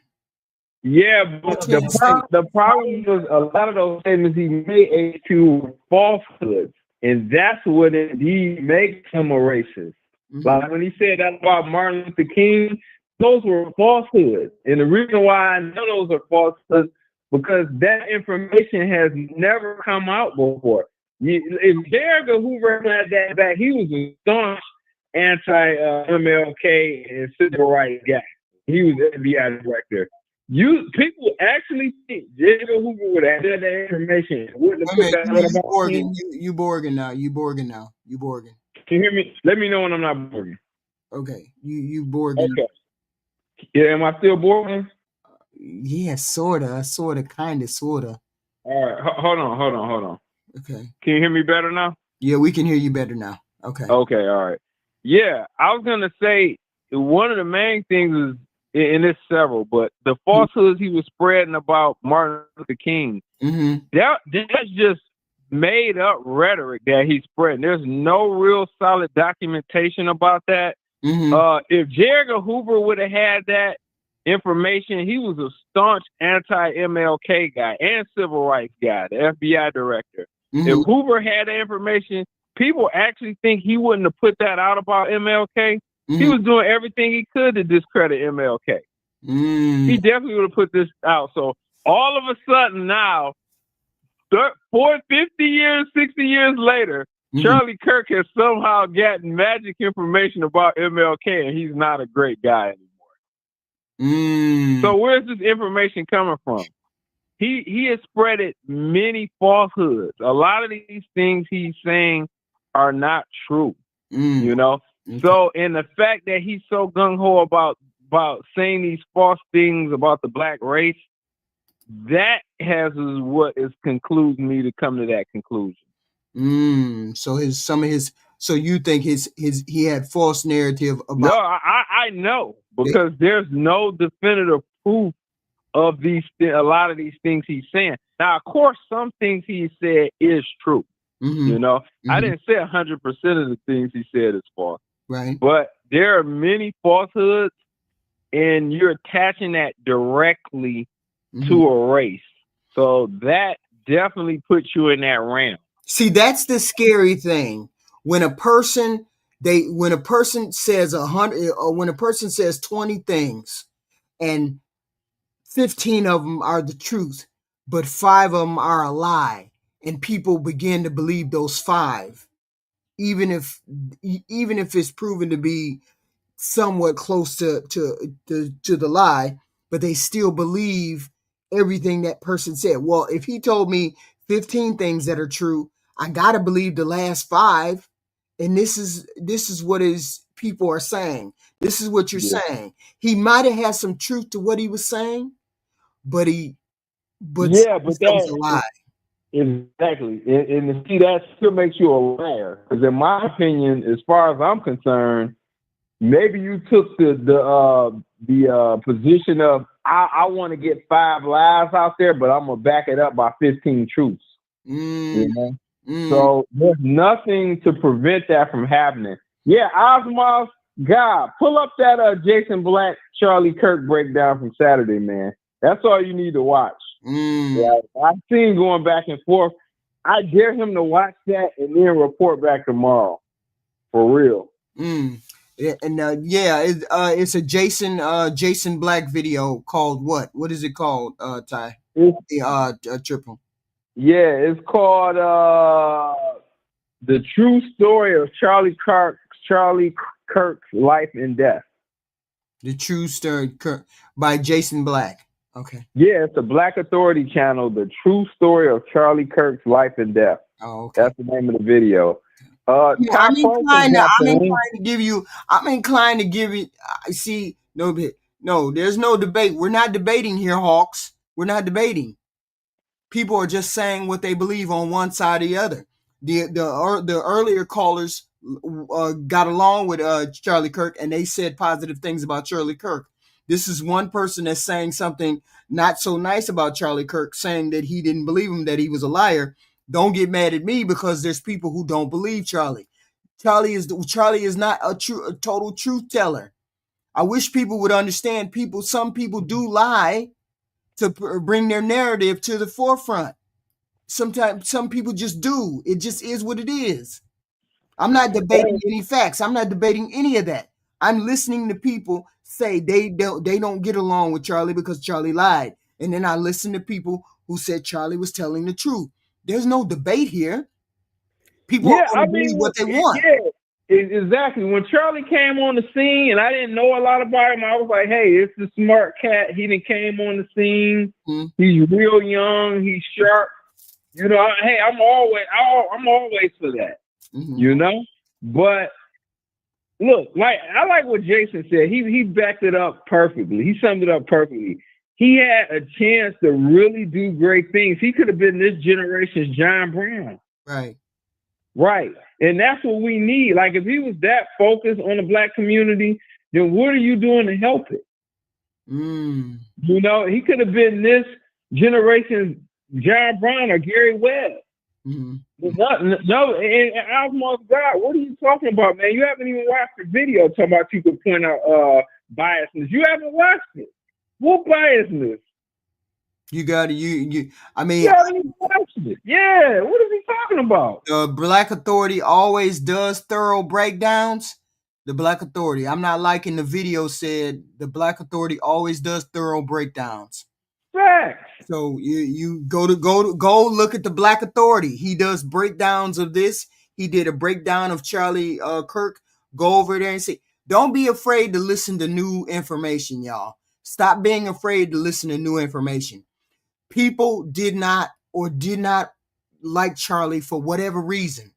Yeah, but the problem was a lot of those statements he made to falsehoods, and that's what indeed makes him a racist. Like when he said that about Martin Luther King, those were falsehoods, and the reason why I know those are falsehoods because that information has never come out before. If J. Edgar Hoover had that back, he was a staunch anti-MLK and civil rights guy. He was FBI director. People actually think J. Edgar Hoover would have had that information. You Borgen now. You Borgen. Can you hear me? Let me know when I'm not Borgen. Okay. You Borgen. Okay. Yeah, am I still Borgen? Yeah, sorta, kinda, sorta. All right, hold on. Okay. Can you hear me better now? Yeah, we can hear you better now. Okay. Okay, all right. Yeah, I was gonna say one of the main things is, and it's several, but the falsehoods he was spreading about Martin Luther King, that's just made up rhetoric that he's spreading. There's no real solid documentation about that. If J. Edgar Hoover would have had that information, he was a staunch anti-MLK guy and civil rights guy, the FBI director. If Hoover had that information, people actually think he wouldn't have put that out about MLK. He was doing everything he could to discredit MLK. He definitely would have put this out. So all of a sudden now, 50 years, 60 years later, Charlie Kirk has somehow gotten magic information about MLK, and he's not a great guy anymore. So where's this information coming from? He has spreaded many falsehoods. A lot of these things he's saying are not true. You know? So, and the fact that he's so gung-ho about saying these false things about the black race, that has what is concluding me to come to that conclusion. So you think he had false narrative about? No, I know, because there's no definitive proof of a lot of these things he's saying. Now, of course, some things he said is true. You know, I didn't say 100% of the things he said is false. Right. But there are many falsehoods, and you're attaching that directly to a race. So that definitely puts you in that realm. See, that's the scary thing. When a person says 100, or when a person says 20 things, and 15 of them are the truth, but 5 of them are a lie, and people begin to believe those 5, even if it's proven to be somewhat close to the lie, but they still believe everything that person said. Well, if he told me 15 things that are true, I gotta believe the last 5. And this is what people are saying. This is what you're saying. He might have had some truth to what he was saying, but that's a lie. Exactly. And see, that still makes you a liar. Because in my opinion, as far as I'm concerned, maybe you took the position of I want to get 5 lies out there, but I'm gonna back it up by 15 truths. You know? So there's nothing to prevent that from happening. Yeah, Osmos, God, pull up that Jason Black, Charlie Kirk breakdown from Saturday, man. That's all you need to watch. Yeah, I've seen going back and forth. I dare him to watch that and then report back tomorrow. For real. Yeah, and it's a Jason Black video called what? What is it called, Ty? Triple. Yeah, it's called The True Story of Charlie Kirk's Life and Death. The True Story Kirk by Jason Black. Okay. Yeah, it's a Black Authority channel, The True Story of Charlie Kirk's Life and Death. Oh, okay. That's the name of the video. I'm inclined to give you. See, no, there's no debate. We're not debating here, Hawks. We're not debating. People are just saying what they believe on one side or the other. The earlier callers got along with Charlie Kirk, and they said positive things about Charlie Kirk. This is one person that's saying something not so nice about Charlie Kirk, saying that he didn't believe him, that he was a liar. Don't get mad at me because there's people who don't believe Charlie. Charlie is not a total truth teller. I wish people would understand. Some people do lie to bring their narrative to the forefront. Sometimes some people just do. It just is what it is. I'm not debating any facts. I'm not debating any of that. I'm listening to people say they don't get along with Charlie because Charlie lied. And then I listen to people who said Charlie was telling the truth. There's no debate here. People are going to believe what they want. Yeah, exactly. When Charlie came on the scene and I didn't know a lot about him, I was like, hey, it's a smart cat. He done came on the scene. Mm-hmm. He's real young. He's sharp. You know, hey, I'm always for that. Mm-hmm. You know? But look, I like what Jason said. He backed it up perfectly. He summed it up perfectly. He had a chance to really do great things. He could have been this generation's John Brown. Right. Right. And that's what we need. Like, if he was that focused on the Black community, then what are you doing to help it? Mm. You know, he could have been this generation's John Brown or Gary Webb. Mm-hmm. No, and Osmos God, what are you talking about, man? You haven't even watched the video talking about people point out biasness. You haven't watched it. What biasness? You got to, I mean, you haven't even watched it. Yeah, what is he talking about? The Black Authority always does thorough breakdowns. The Black Authority, I'm not liking the video said the Black Authority always does thorough breakdowns. Facts. So you go look at the Black Authority. He does breakdowns of this. He did a breakdown of Charlie Kirk. Go over there and see. Don't be afraid to listen to new information, y'all. Stop being afraid to listen to new information. People did not like Charlie for whatever reason.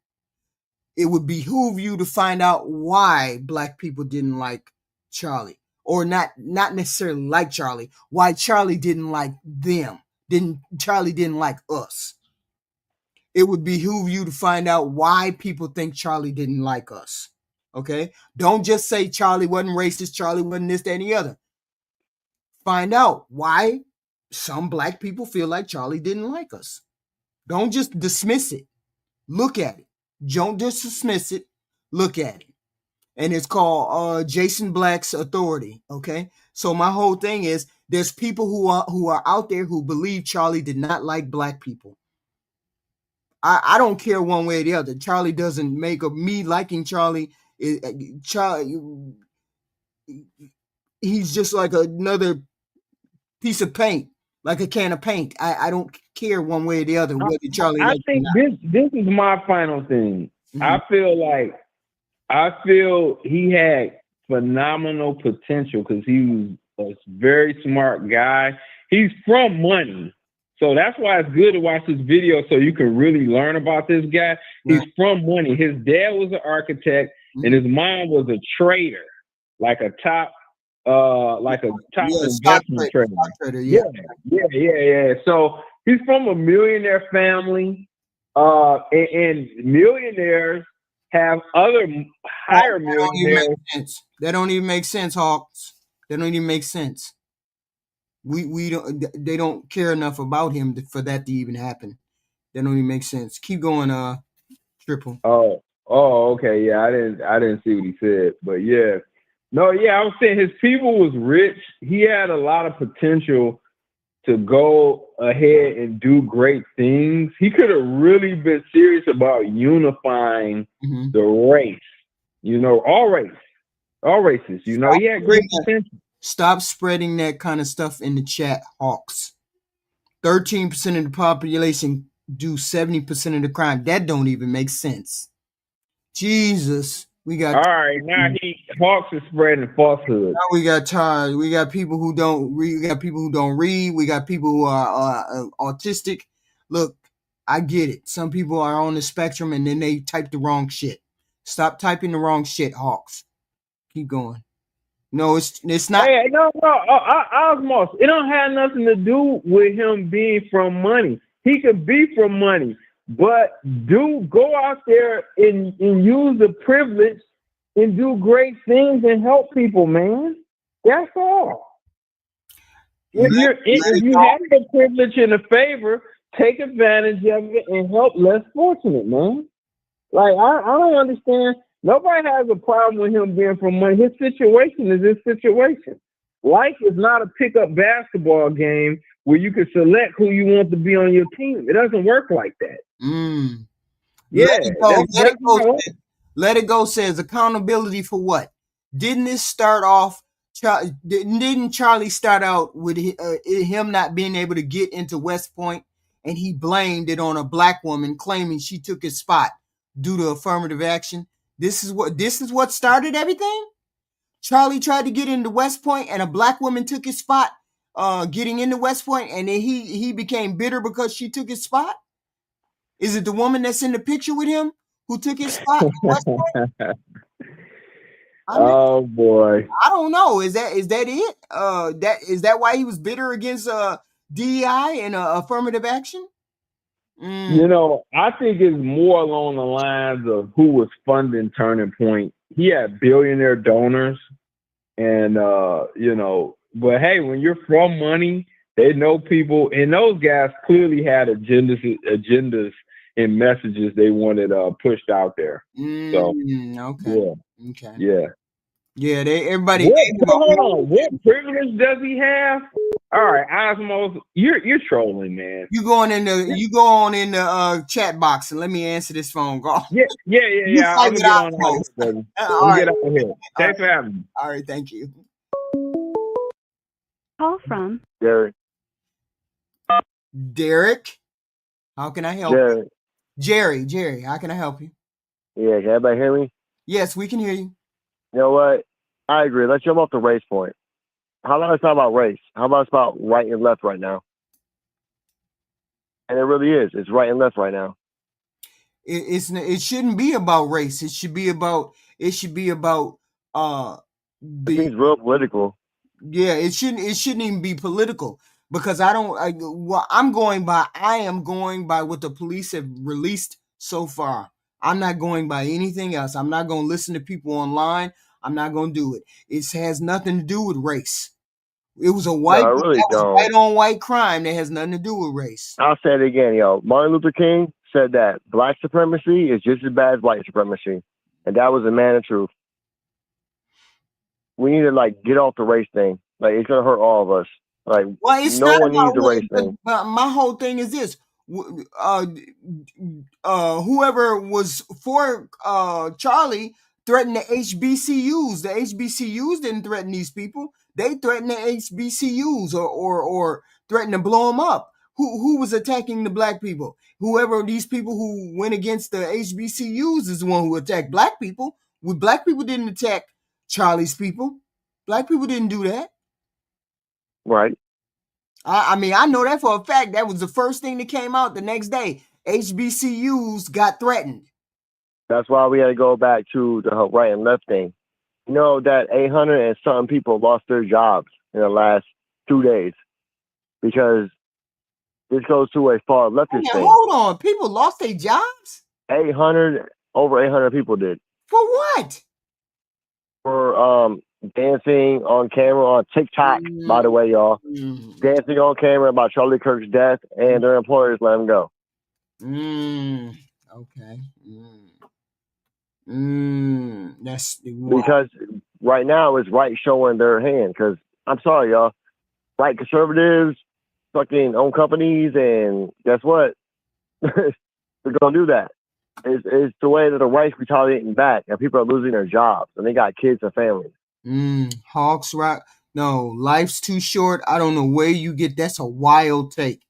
It would behoove you to find out why Black people didn't like Charlie. Or not necessarily like Charlie, why Charlie didn't like them. Charlie didn't like us. It would behoove you to find out why people think Charlie didn't like us. Okay? Don't just say Charlie wasn't racist, Charlie wasn't this, that, and the other. Find out why some Black people feel like Charlie didn't like us. Don't just dismiss it. Look at it. Don't just dismiss it. Look at it. And it's called Jason Black's Authority. Okay, so my whole thing is there's people who are out there who believe Charlie did not like Black people. I don't care one way or the other. Charlie doesn't make of me liking Charlie. Charlie, he's just like another piece of paint, like a can of paint. I don't care one way or the other whether Charlie. I think this is my final thing. Mm-hmm. I feel he had phenomenal potential because he was a very smart guy. He's from money. So that's why it's good to watch this video so you can really learn about this guy. Right. He's from money. His dad was an architect and his mom was a trader, like a top investment trader. Yeah. So he's from a millionaire family. And millionaires have other higher millionaires. That don't even make sense, Hawks. That don't even make sense. We don't. They don't care enough about him for that to even happen. That don't even make sense. Keep going, Triple. Oh, okay. Yeah, I didn't see what he said, but yeah, no, yeah, I was saying his people was rich. He had a lot of potential to go ahead and do great things. He could have really been serious about unifying the race. You know, all races. You know, he had great potential. Stop spreading that kind of stuff in the chat, Hawks. 13% of the population do 70% of the crime. That don't even make sense. Jesus. We got all right. Now Hawks is spreading falsehood. Now we got tired. We got people who don't read. We got people who don't read. We got people who are autistic. Look, I get it. Some people are on the spectrum and then they type the wrong shit. Stop typing the wrong shit, Hawks. Keep going. No, it's not. Hey, no, Osmos. It don't have nothing to do with him being from money. He could be from money, but do go out there and use the privilege and do great things and help people, man. That's all. If you have the privilege and the favor, take advantage of it and help less fortunate, man. Like I don't understand. Nobody has a problem with him being from money. His situation is his situation. Life is not a pickup basketball game where you can select who you want to be on your team. It doesn't work like that. Yeah, Let it go. Let it go says accountability for what? Didn't this start off? Didn't Charlie start out with him not being able to get into West Point, and he blamed it on a black woman claiming she took his spot due to affirmative action? This is what started everything. Charlie tried to get into West Point, and a black woman took his spot, getting into West Point, and then he became bitter because she took his spot. Is it the woman that's in the picture with him who took his spot in West Point? Oh boy, I don't know. Is that it? Is that why he was bitter against DEI and affirmative action? You know, I think it's more along the lines of who was funding Turning Point. He had billionaire donors, and you know, but hey, when you're from money, they know people, and those guys clearly had agendas and messages they wanted pushed out there. So okay, yeah. Everybody. Hold on. What privilege does he have? All right, Osmos, you're trolling, man. You go on in the chat box and let me answer this phone call. Yeah. I'm gonna get on out of here, baby. Get out of here. Thanks for having me. All right, thank you. Call from Derek. How can I help you? Jerry, how can I help you? Yeah, can everybody hear me? Yes, we can hear you. You know what? I agree. Let's jump off the race point. How about it's not about race? How about it's about right and left right now? And it really is. It's right and left right now. It shouldn't be about race. It should be about It's real political. Yeah, it shouldn't even be political, because I am going by what the police have released so far. I'm not going by anything else. I'm not going to listen to people online. I'm not going to do it. It has nothing to do with race. It was a white on white crime that has nothing to do with race. I'll say it again, yo. Martin Luther King said that black supremacy is just as bad as white supremacy. And that was a man of truth. We need to get off the race thing. It's gonna hurt all of us. It's no not one needs the about race thing. But my whole thing is this: whoever was for Charlie threatened the HBCUs. The HBCUs didn't threaten these people. They threatened the HBCUs or threatened to blow them up. Who was attacking the black people? Whoever these people who went against the HBCUs is the one who attacked black people. Black people didn't attack Charlie's people. Black people didn't do that. Right. I mean, I know that for a fact. That was the first thing that came out the next day. HBCUs got threatened. That's why we had to go back to the right and left thing. You know that 800 and something people lost their jobs in the last 2 days because this goes to a far leftist thing. Hold on. People lost their jobs? Over 800 people did. For what? For dancing on camera on TikTok, by the way, y'all. Dancing on camera about Charlie Kirk's death, and their employers let him go. Okay. That's because right now it's right showing their hand. Because I'm sorry, y'all, right conservatives fucking own companies, and guess what? They're gonna do that. It's the way that the right's retaliating back, and people are losing their jobs, and they got kids and families. Hawks rock. No, life's too short. I don't know where you get. That's a wild take.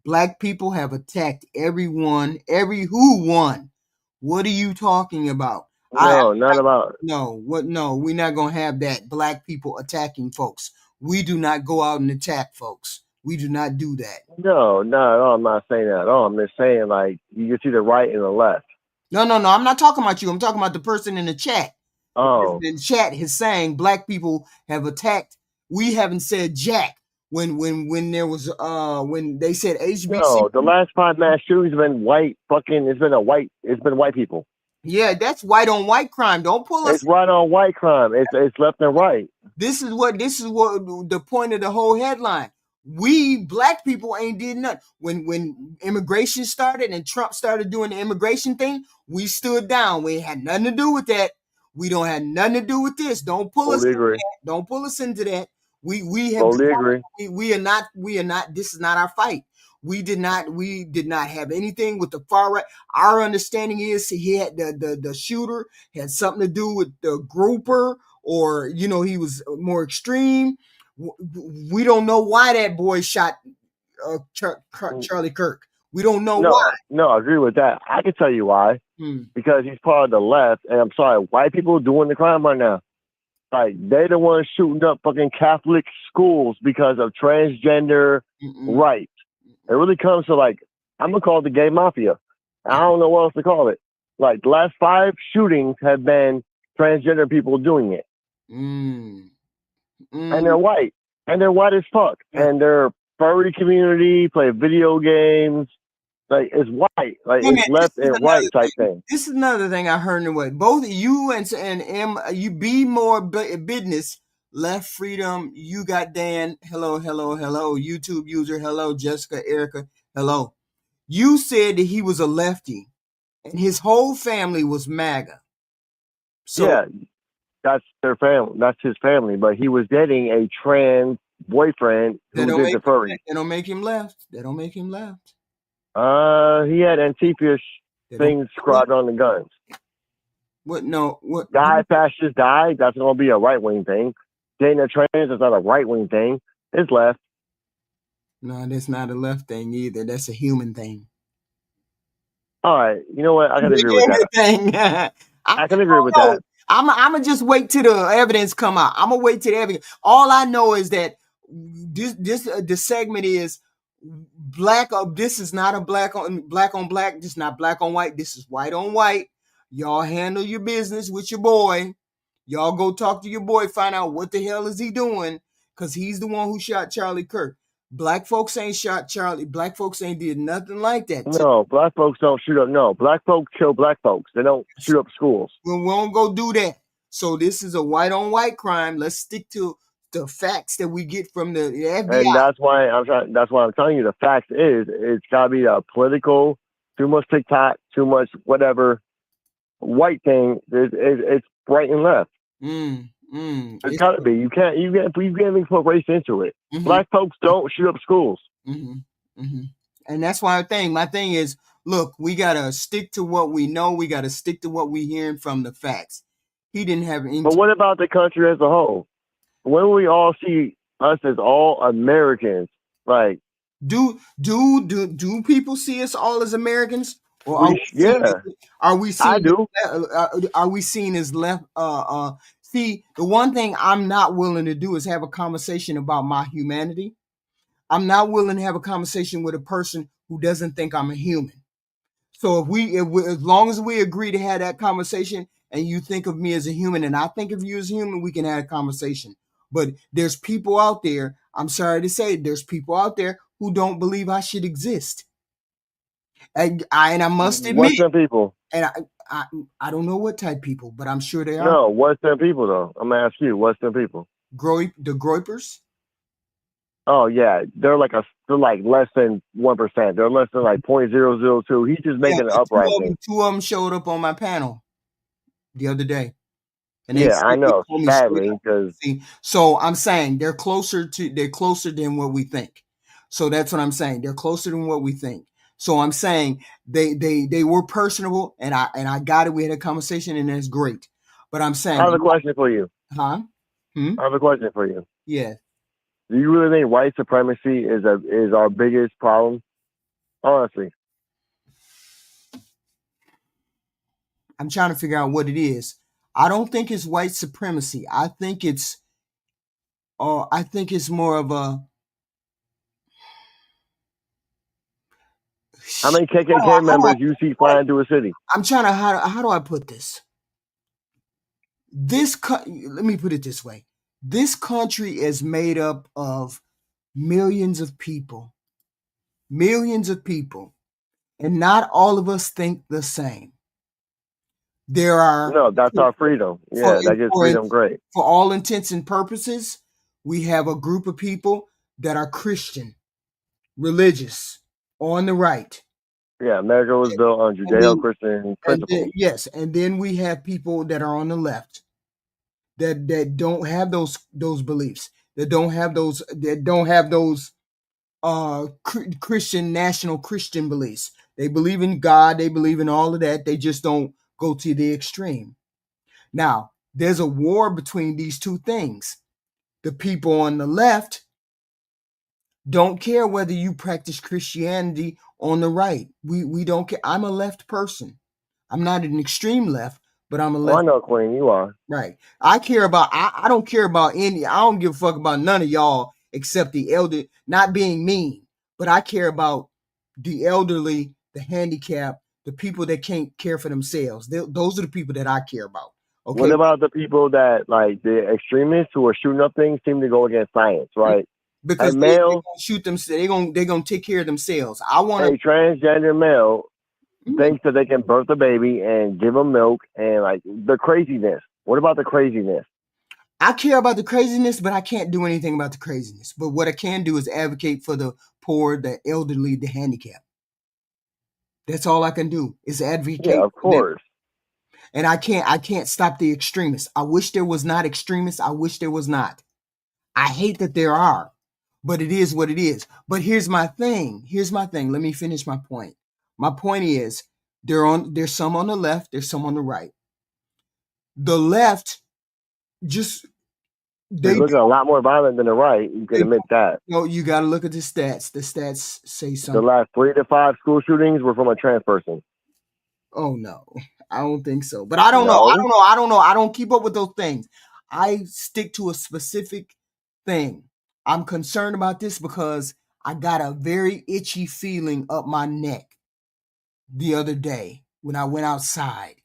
Black people have attacked everyone. Who won? What are you talking about? No, we're not gonna have that. Black people attacking folks. We do not go out and attack folks. We do not do that. No, I'm not saying that at all. I'm just saying you can see the right and the left. No. I'm not talking about you. I'm talking about the person in the chat. Oh. The chat is saying black people have attacked. We haven't said jack. when there was when they said HBC. No, the last 5 mass shootings have been white. It's been white people. Yeah, that's white on white crime. Don't pull us. It's right on white crime. It's left and right. This is what the point of the whole headline. We black people ain't did nothing. When immigration started and Trump started doing the immigration thing, we stood down. We had nothing to do with that. We don't have nothing to do with this. Don't pull us into that. Don't pull us into that. We have totally agree. We are not this is not our fight. We did not have anything with the far right. Our understanding is he had the shooter had something to do with the grouper, or he was more extreme. We don't know why that boy shot Charlie Kirk. We don't know why. No, I agree with that. I can tell you why. Because he's part of the left, and I'm sorry, white people doing the crime right now. Like, they the ones shooting up fucking Catholic schools because of transgender rights. It really comes to, like, I'm gonna call it the gay mafia. I don't know what else to call it. Like, the last 5 shootings have been transgender people doing it. And they're white. And they're white as fuck. And they're furry community, play video games. Like, it's white. Like, it's left and right type thing. This is another thing I heard in the way. Both you and M, you be more business, left freedom. You got Dan. Hello. YouTube user. Hello. Jessica, Erica. Hello. You said that he was a lefty and his whole family was MAGA. So, yeah, that's their family. That's his family. But he was dating a trans boyfriend who did the furry. They don't make him left. They don't make him left. He had Antifa things scribed on the guns. What? No. What? Die, fascist, die. That's gonna be a right wing thing. Dating a trans is not a right wing thing. It's left. No, that's not a left thing either. That's a human thing. All right. You know what? I can agree with that. I can agree with that. I'm gonna just wait till the evidence come out. I'm gonna wait till the evidence. All I know is that the segment is black. This is not a black on black. This is not black on white. This is white on white. Y'all handle your business with your boy. Y'all go talk to your boy. Find out what the hell is he doing, because he's the one who shot Charlie Kirk. Black folks ain't shot Charlie. Black folks ain't did nothing like that. No, black folks don't shoot up. No, black folks kill black folks. They don't shoot up schools. We won't go do that. So this is a white on white crime. Let's stick to the facts that we get from the FBI. And that's why I'm telling you the facts is it's gotta be a political, too much TikTok, too much whatever white thing. It's right and left. It's gotta be. You can't even put race into it. Black folks don't shoot up schools. And that's why my thing is, look, we gotta stick to what we know. We gotta stick to what we hearing from the facts. He didn't have any. But what about the country as a whole? When we all see us as all Americans, like, do people see us all as Americans? Or are we seen? I do. Are we seen as left? See, the one thing I'm not willing to do is have a conversation about my humanity. I'm not willing to have a conversation with a person who doesn't think I'm a human. So if we as long as we agree to have that conversation, and you think of me as a human and I think of you as a human, we can have a conversation. But there's people out there, I'm sorry to say, there's people out there who don't believe I should exist. And I must admit, what's them people? And I don't know what type of people, but I'm sure they are. No, what's them people though? I'm gonna ask you, what's them people? The Groypers? Oh yeah, they're like less than 1%. They're less than like 0.002. He's just making an uprising. Two of them showed up on my panel the other day. And I know. Sadly, because so I'm saying they're closer than what we think. So that's what I'm saying. They're closer than what we think. So I'm saying they were personable, and I got it. We had a conversation, and that's great. But I'm saying, I have a question for you. Huh? I have a question for you. Yeah. Do you really think white supremacy is our biggest problem? Honestly, I'm trying to figure out what it is. I don't think it's white supremacy. I think it's more of a. How many KKK members you see flying through a city? I'm trying to how do I put this? Let me put it this way. This country is made up of millions of people, and not all of us think the same. There are No, that's our freedom. Yeah, that gives freedom great. For all intents and purposes, we have a group of people that are Christian, religious, on the right. Yeah, America was built on Judeo-Christian principles. Yes, and then we have people that are on the left that don't have those beliefs, that don't have those Christian, national Christian beliefs. They believe in God, they believe in all of that. They just don't go to the extreme. Now, there's a war between these two things. The people on the left don't care whether you practice Christianity on the right. We don't care. I'm a left person. I'm not an extreme left, but I'm a left. I know, Queen, you are. Right. I don't care about any, I don't give a fuck about none of y'all except the elder, not being mean, but I care about the elderly, the handicapped, the people that can't care for themselves. Those are the people that I care about. Okay. What about the people that, like, the extremists who are shooting up things seem to go against science, right? Because they're gonna shoot them, they're gonna take care of themselves. I want a transgender male thinks that they can birth a baby and give them milk, and like the craziness. What about the craziness? I care about the craziness, but I can't do anything about the craziness. But what I can do is advocate for the poor, the elderly, the handicapped. That's all I can do is advocate. Yeah, of course. And I can't stop the extremists. I wish there was not extremists. I wish there was not. I hate that there are, but it is what it is. But here's my thing. Let me finish my point. My point is there's some on the left, there's some on the right. The left just they look a lot more violent than the right. You can admit that. No, you got to look at the stats. The stats say something. The last 3 to 5 school shootings were from a trans person. Oh no, I don't think so. But I don't know. I don't keep up with those things. I stick to a specific thing. I'm concerned about this because I got a very itchy feeling up my neck the other day when I went outside.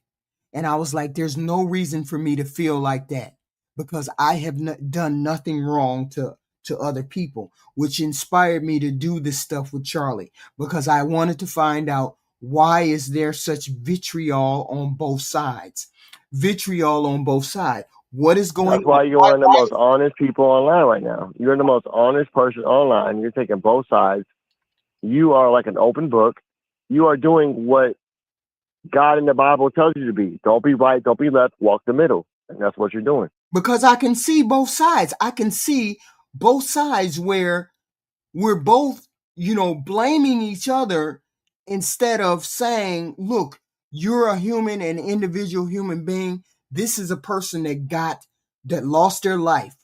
And I was like, there's no reason for me to feel like that because I have done nothing wrong to other people, which inspired me to do this stuff with Charlie because I wanted to find out why is there such vitriol on both sides? What is going on? That's why you're one of the most honest people online right now. You're the most honest person online. You're taking both sides. You are like an open book. You are doing what God in the Bible tells you to be. Don't be right, don't be left, walk the middle. And that's what you're doing. Because I can see both sides. I can see both sides where we're both, blaming each other instead of saying, look, you're a human, an individual human being. This is a person that lost their life.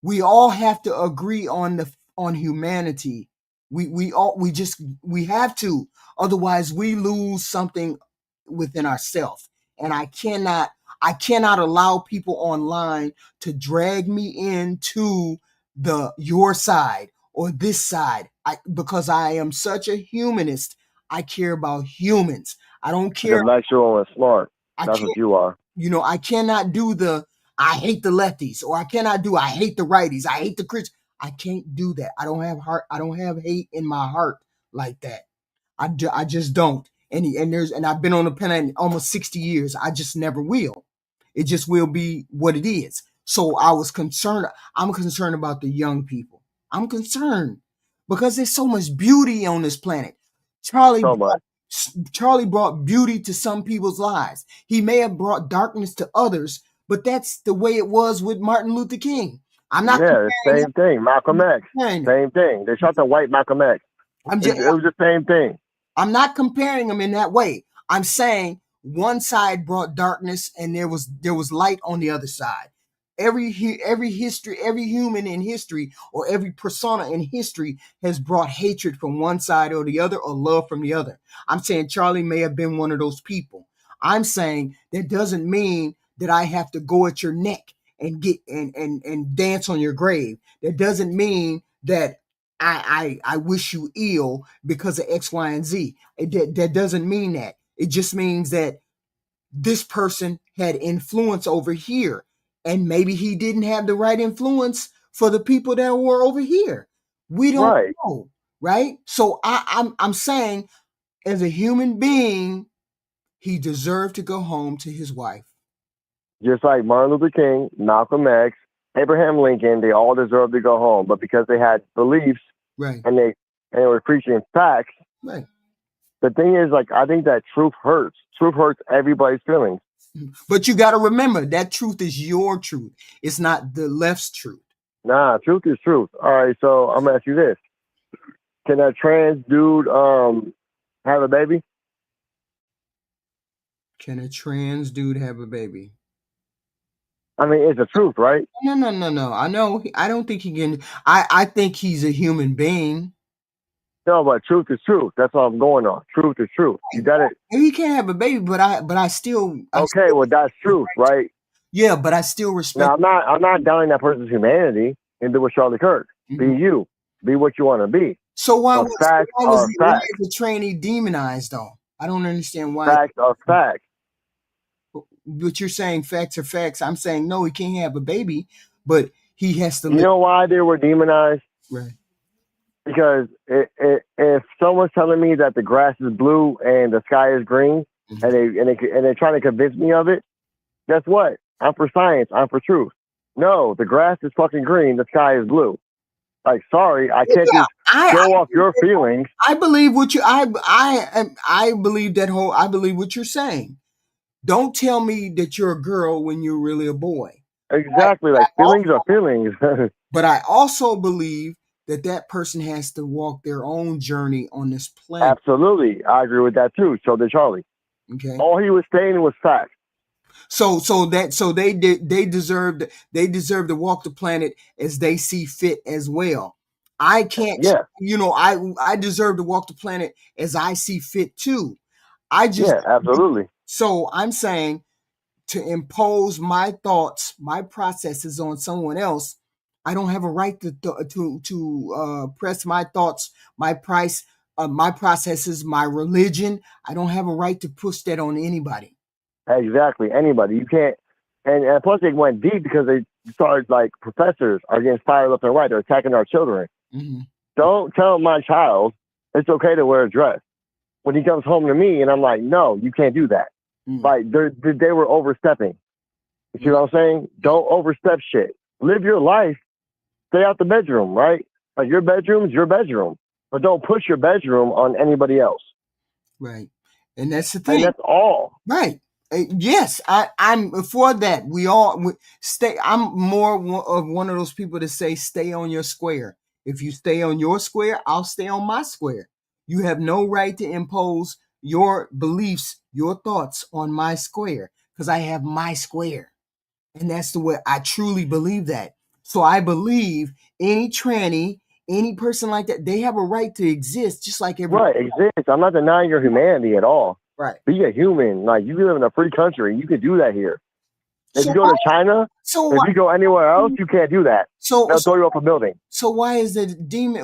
We all have to agree on humanity. We have to. Otherwise we lose something within ourselves. And I cannot allow people online to drag me into your side or this side. Because I am such a humanist. I care about humans. I don't care. Intellectual and smart. That's what you are. I cannot do I hate the lefties, or I hate the righties. I hate the Christians. I can't do that. I don't have heart. I don't have hate in my heart like that. I just don't. And I've been on the planet almost 60 years. I just never will. It just will be what it is. So I was concerned. I'm concerned about the young people. I'm concerned because there's so much beauty on this planet. Charlie brought beauty to some people's lives. He may have brought darkness to others, but that's the way it was with Martin Luther King. I'm not. Yeah, same thing. Malcolm X. Same thing. They shot the white Malcolm X. It was the same thing. I'm not comparing them in that way. I'm saying one side brought darkness and there was light on the other side. Every human in history or every persona in history has brought hatred from one side or the other or love from the other. I'm saying Charlie may have been one of those people. I'm saying that doesn't mean that I have to go at your neck and get and dance on your grave. That doesn't mean that I wish you ill because of X, Y, and Z. That doesn't mean that. It just means that this person had influence over here, and maybe he didn't have the right influence for the people that were over here. We don't Right. know, right? So I'm saying, as a human being, he deserved to go home to his wife. Just like Martin Luther King, Malcolm X, Abraham Lincoln, they all deserve to go home. But because they had beliefs Right. and they were preaching facts, Right. the thing is, like, I think that truth hurts. Truth hurts everybody's feelings. But you got to remember that truth is your truth. It's not the left's truth. Nah, truth is truth. All right, so I'm gonna ask you this: can a trans dude have a baby? Can a trans dude have a baby? I mean, it's the truth, right? No. I know. I don't think he can. I think he's a human being. No, but truth is truth. That's all I'm going on. Truth is truth. You got it. He can't have a baby, but I still. Okay, well, that's truth, right? Yeah, but I still respect. Now, I'm not doubting that person's humanity. And do with Charlie Kirk. Be you. Be what you want to be. So why But facts are was facts. the trainee demonized though? I don't understand why. Facts are facts. But you're saying facts are facts. I'm saying no, he can't have a baby, but he has to. You know why they were demonized? Right. Because if someone's telling me that the grass is blue and the sky is green, and they're trying to convince me of it, guess what? I'm for science. I'm for truth. No, the grass is fucking green. The sky is blue. Like, sorry, I can't just show off your feelings. I believe what you. I believe that whole. I believe what you're saying. Don't tell me that you're a girl when you're really a boy. Exactly, like feelings are feelings. But I also believe that person has to walk their own journey on this planet. Absolutely, I agree with that too. So did Charlie. Okay. All he was saying was facts. So they deserve to walk the planet as they see fit as well. I can't. Yeah. I deserve to walk the planet as I see fit too. Absolutely. So I'm saying, to impose my thoughts, my processes on someone else, I don't have a right to press my thoughts, my processes, my religion. I don't have a right to push that on anybody. Exactly, anybody. You can't. And plus, they went deep because they started, like, professors are getting fired left and right. They're attacking our children. Mm-hmm. Don't tell my child it's okay to wear a dress when he comes home to me, and I'm like, no, you can't do that. Mm-hmm. Like, they were overstepping. You see what I'm saying? Don't overstep shit. Live your life. Stay out the bedroom, right? Like, your bedroom's your bedroom, but don't push your bedroom on anybody else. Right, and that's the thing. And that's all. Right. Yes, I'm for that. We all stay. I'm more of one of those people that say stay on your square. If you stay on your square, I'll stay on my square. You have no right to impose your beliefs, your thoughts on my square, because I have my square. And that's the way I truly believe that. So I believe any tranny, any person like that, they have a right to exist just like everybody. Right, exist. I'm not denying your humanity at all. Right. Be a human. Like, you live in a free country. You can do that here. If you go to China, if you go anywhere else, you can't do that. They'll throw you off a building. So why is it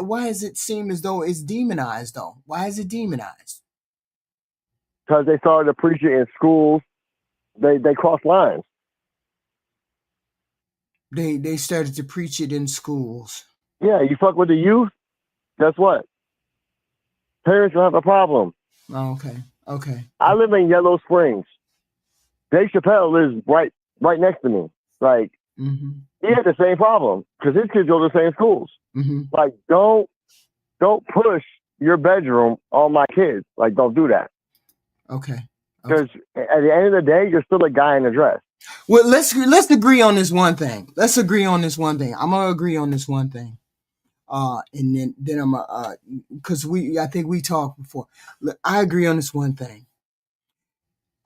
why does it seem as though it's demonized though? Why is it demonized? Because they started to preach it in schools. They crossed lines. They started to preach it in schools. Yeah, you fuck with the youth, guess what? Parents will have a problem. Oh, okay. I live in Yellow Springs. Dave Chappelle lives right next to me. Like, he had the same problem because his kids go to the same schools. Like, don't push your bedroom on my kids. Like, don't do that. Okay. Because at the end of the day, you're still a guy in a dress. Well, let's agree on this one thing. I'm gonna agree on this one thing. And then I'm because I think we talked before. Look, I agree on this one thing.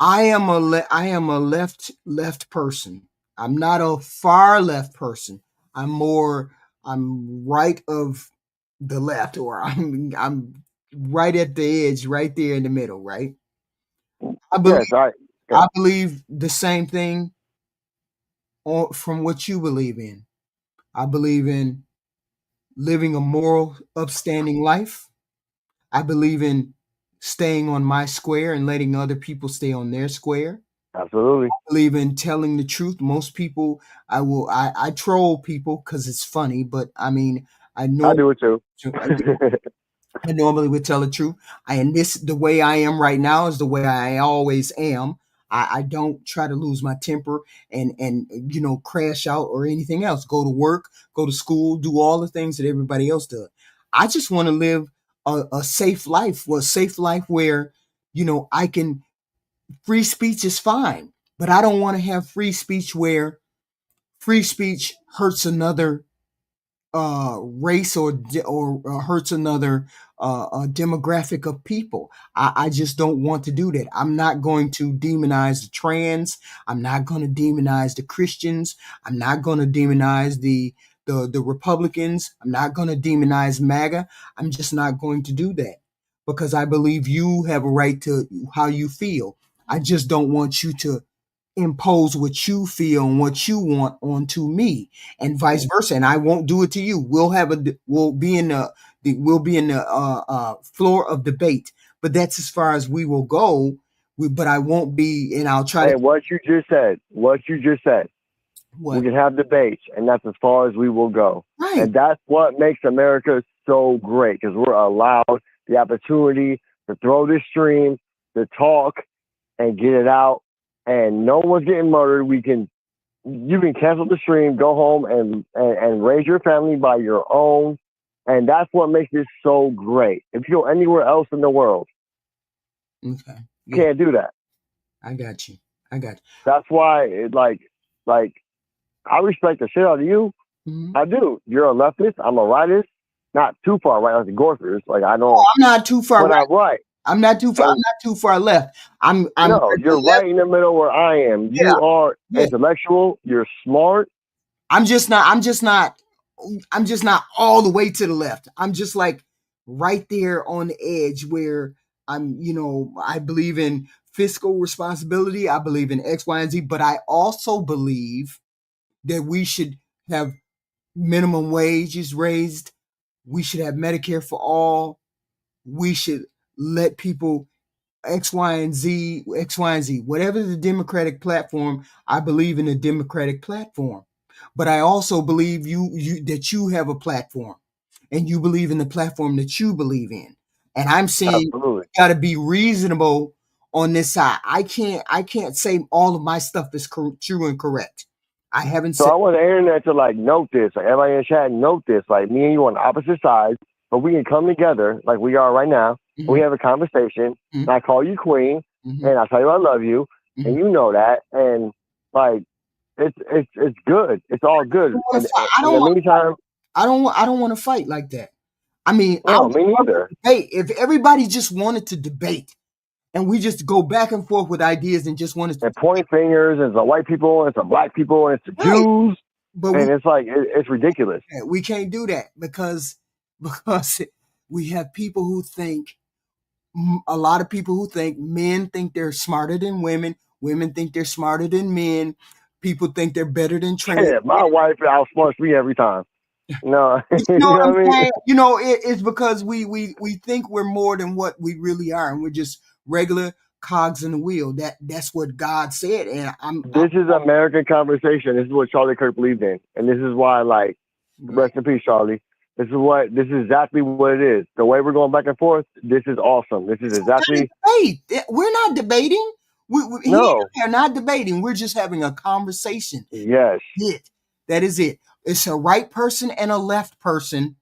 I am a left person. I'm not a far left person. I'm right of the left, or I'm right at the edge, right there in the middle, right? I believe the same thing from what you believe in. I believe in living a moral, upstanding life. I believe in staying on my square and letting other people stay on their square. Absolutely. I believe in telling the truth. Most people, I troll people because it's funny, but I mean, I do it too. I normally would tell the truth. And the way I am right now is the way I always am. I don't try to lose my temper and crash out or anything else. Go to work, go to school, do all the things that everybody else does. I just want to live a safe life, where, I can, free speech is fine, but I don't want to have free speech where free speech hurts another race or hurts another demographic of people. I just don't want to do that. I'm not going to demonize the trans. I'm not going to demonize the Christians. I'm not going to demonize the Republicans. I'm not going to demonize MAGA. I'm just not going to do that, because I believe you have a right to how you feel. I just don't want you to impose what you feel and what you want onto me, and vice versa. And I won't do it to you. We'll be in the floor of debate, but that's as far as we will go. But I won't be, and I'll try to. What you just said. We can have debates, and that's as far as we will go. Right. And that's what makes America so great, because we're allowed the opportunity to throw this stream, to talk, and get it out. And no one's getting murdered. You can cancel the stream, go home and raise your family by your own. And that's what makes this so great. If you go anywhere else in the world, you can't do that. I got you. That's why I respect the shit out of you. Mm-hmm. I do. You're a leftist. I'm a rightist. Not too far right, like the Gorfers. Like I don't. I'm not too far right. I'm right. I'm not too far. I'm not too far left. No, you're right in the middle where I am. Yeah. You are intellectual. You're smart. I'm just not all the way to the left. I'm just like right there on the edge where I believe in fiscal responsibility. I believe in X, Y, and Z, but I also believe that we should have minimum wages raised. We should have Medicare for all. We should let people X, Y, and Z, whatever the Democratic platform. I believe in the Democratic platform, but I also believe that you have a platform, and you believe in the platform that you believe in. And I'm saying you got to be reasonable on this side. I can't say all of my stuff is true and correct. I haven't said. So I want the internet to note this. Like everybody in the chat, note this. Like me and you on opposite sides, but we can come together like we are right now. Mm-hmm. We have a conversation. Mm-hmm. And I call you queen, mm-hmm. and I tell you I love you, mm-hmm. and you know that. And it's good. It's all good. I don't want to fight like that. I mean, no, me neither. Hey, if everybody just wanted to debate, and we just go back and forth with ideas and just wanted to point fingers, and it's the white people, and it's the black people, and it's the Jews, and it's ridiculous. We can't do that because we have people who think. A lot of people who think men think they're smarter than women. Women think they're smarter than men. People think they're better than trans. Yeah, my wife outsmarts me every time. No, you know what I'm saying? It's because we think we're more than what we really are, and we're just regular cogs in the wheel. That's what God said. And this is American conversation. This is what Charlie Kirk believed in, and this is why, rest in peace, Charlie. This is exactly what it is. The way we're going back and forth, this is awesome. This is exactly. We're not debating. No, we're not debating. We're just having a conversation. Yes, that is it. It's a right person and a left person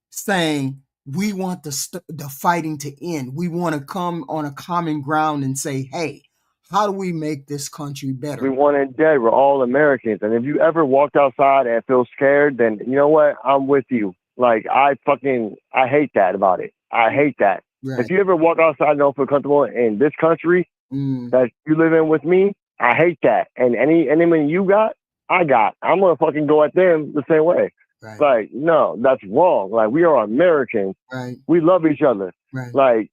saying we want the fighting to end. We want to come on a common ground and say, hey, how do we make this country better? We want it dead. We're all Americans. And if you ever walked outside and feel scared, then you know what? I'm with you. Like, I hate that about it. I hate that. Right. If you ever walk outside and don't feel comfortable in this country that you live in with me, I hate that. And anyone you got, I got. I'm going to fucking go at them the same way. Right. Like, no, that's wrong. Like, we are Americans. Right. We love each other. Right. Like,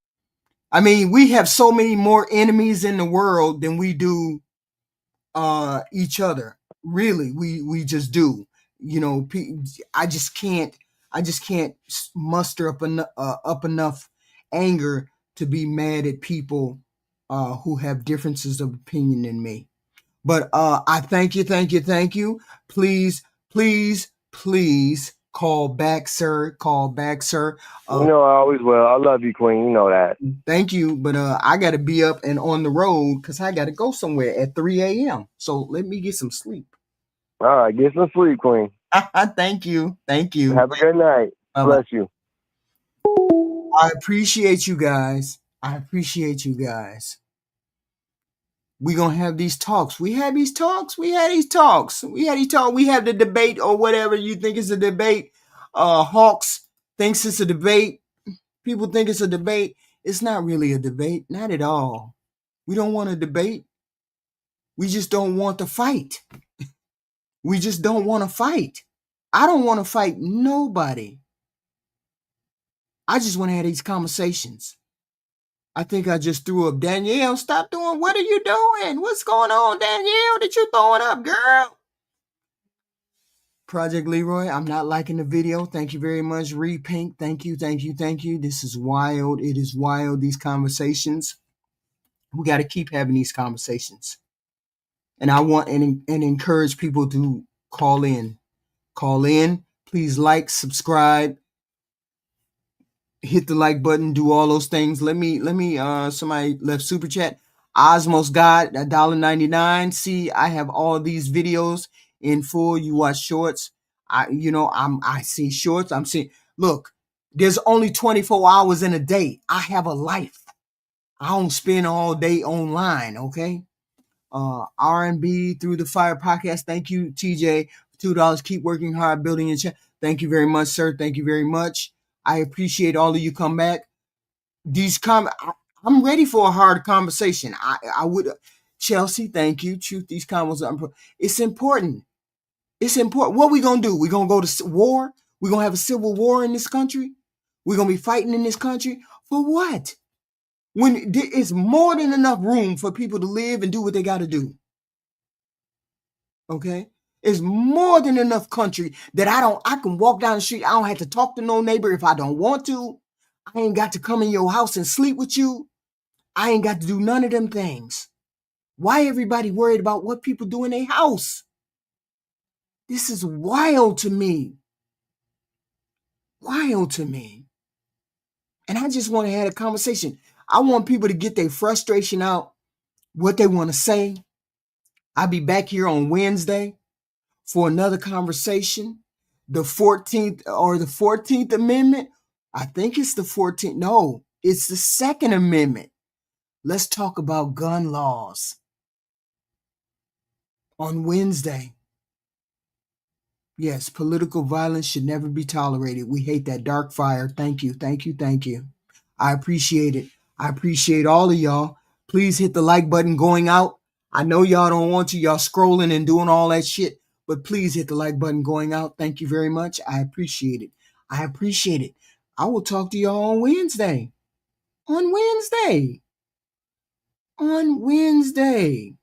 I mean, we have so many more enemies in the world than we do each other. Really, we just do. I just can't muster up enough anger to be mad at people who have differences of opinion than me. But I thank you. Please Call back, sir. Call back, sir. You know I always will. I love you, Queen. You know that. Thank you, but I got to be up and on the road because I got to go somewhere at 3 a.m. So let me get some sleep. All right, get some sleep, Queen. Thank you. Thank you. Have a good night. Bye-bye. Bless you. I appreciate you guys. I appreciate you guys. We're going to have these talks. We had these talks. We had these talks. We had these talks. We have the debate or whatever you think is a debate. Hawks thinks it's a debate. People think it's a debate. It's not really a debate. Not at all. We don't want a debate. We just don't want to fight. We just don't want to fight. I don't want to fight nobody. I just want to have these conversations. I think I just threw up. Danielle, stop doing. What are you doing? What's going on, Danielle? That you throwing up, girl? Project Leroy, I'm not liking the video. Thank you very much. Reed Pink, thank you, thank you, thank you. This is wild. It is wild, these conversations. We got to keep having these conversations. And I want and encourage people to call in. Call in. Please like, subscribe, hit the like button, do all those things. Let me somebody left super chat. Osmos God, $1.99. See, I have all these videos in full. You watch shorts. I see shorts. I'm seeing, look, there's only 24 hours in a day. I have a life. I don't spend all day online, okay? R&B Through the Fire podcast. Thank you, TJ. $2. Keep working hard, building your channel. Thank you very much, sir. Thank you very much. I appreciate all of you come back. I'm ready for a hard conversation. I would, Chelsea, thank you. Truth, these combos, it's important. It's important. What we gonna do? We gonna go to war? We gonna have a civil war in this country? We gonna be fighting in this country? For what? When it's more than enough room for people to live and do what they gotta do. Okay? It's more than enough country that I can walk down the street. I don't have to talk to no neighbor if I don't want to. I ain't got to come in your house and sleep with you. I ain't got to do none of them things. Why everybody worried about what people do in their house? This is wild to me. Wild to me. And I just want to have a conversation. I want people to get their frustration out, what they want to say. I'll be back here on Wednesday for another conversation. The 14th Amendment. I think it's the 14th. No, it's the Second Amendment. Let's talk about gun laws on Wednesday. Yes, political violence should never be tolerated. We hate that dark fire. Thank you, thank you, thank you. I appreciate it. I appreciate all of y'all. Please hit the like button going out. I know y'all don't want to. Y'all scrolling and doing all that shit, but please hit the like button going out. Thank you very much. I appreciate it. I appreciate it. I will talk to y'all on Wednesday. On Wednesday. On Wednesday.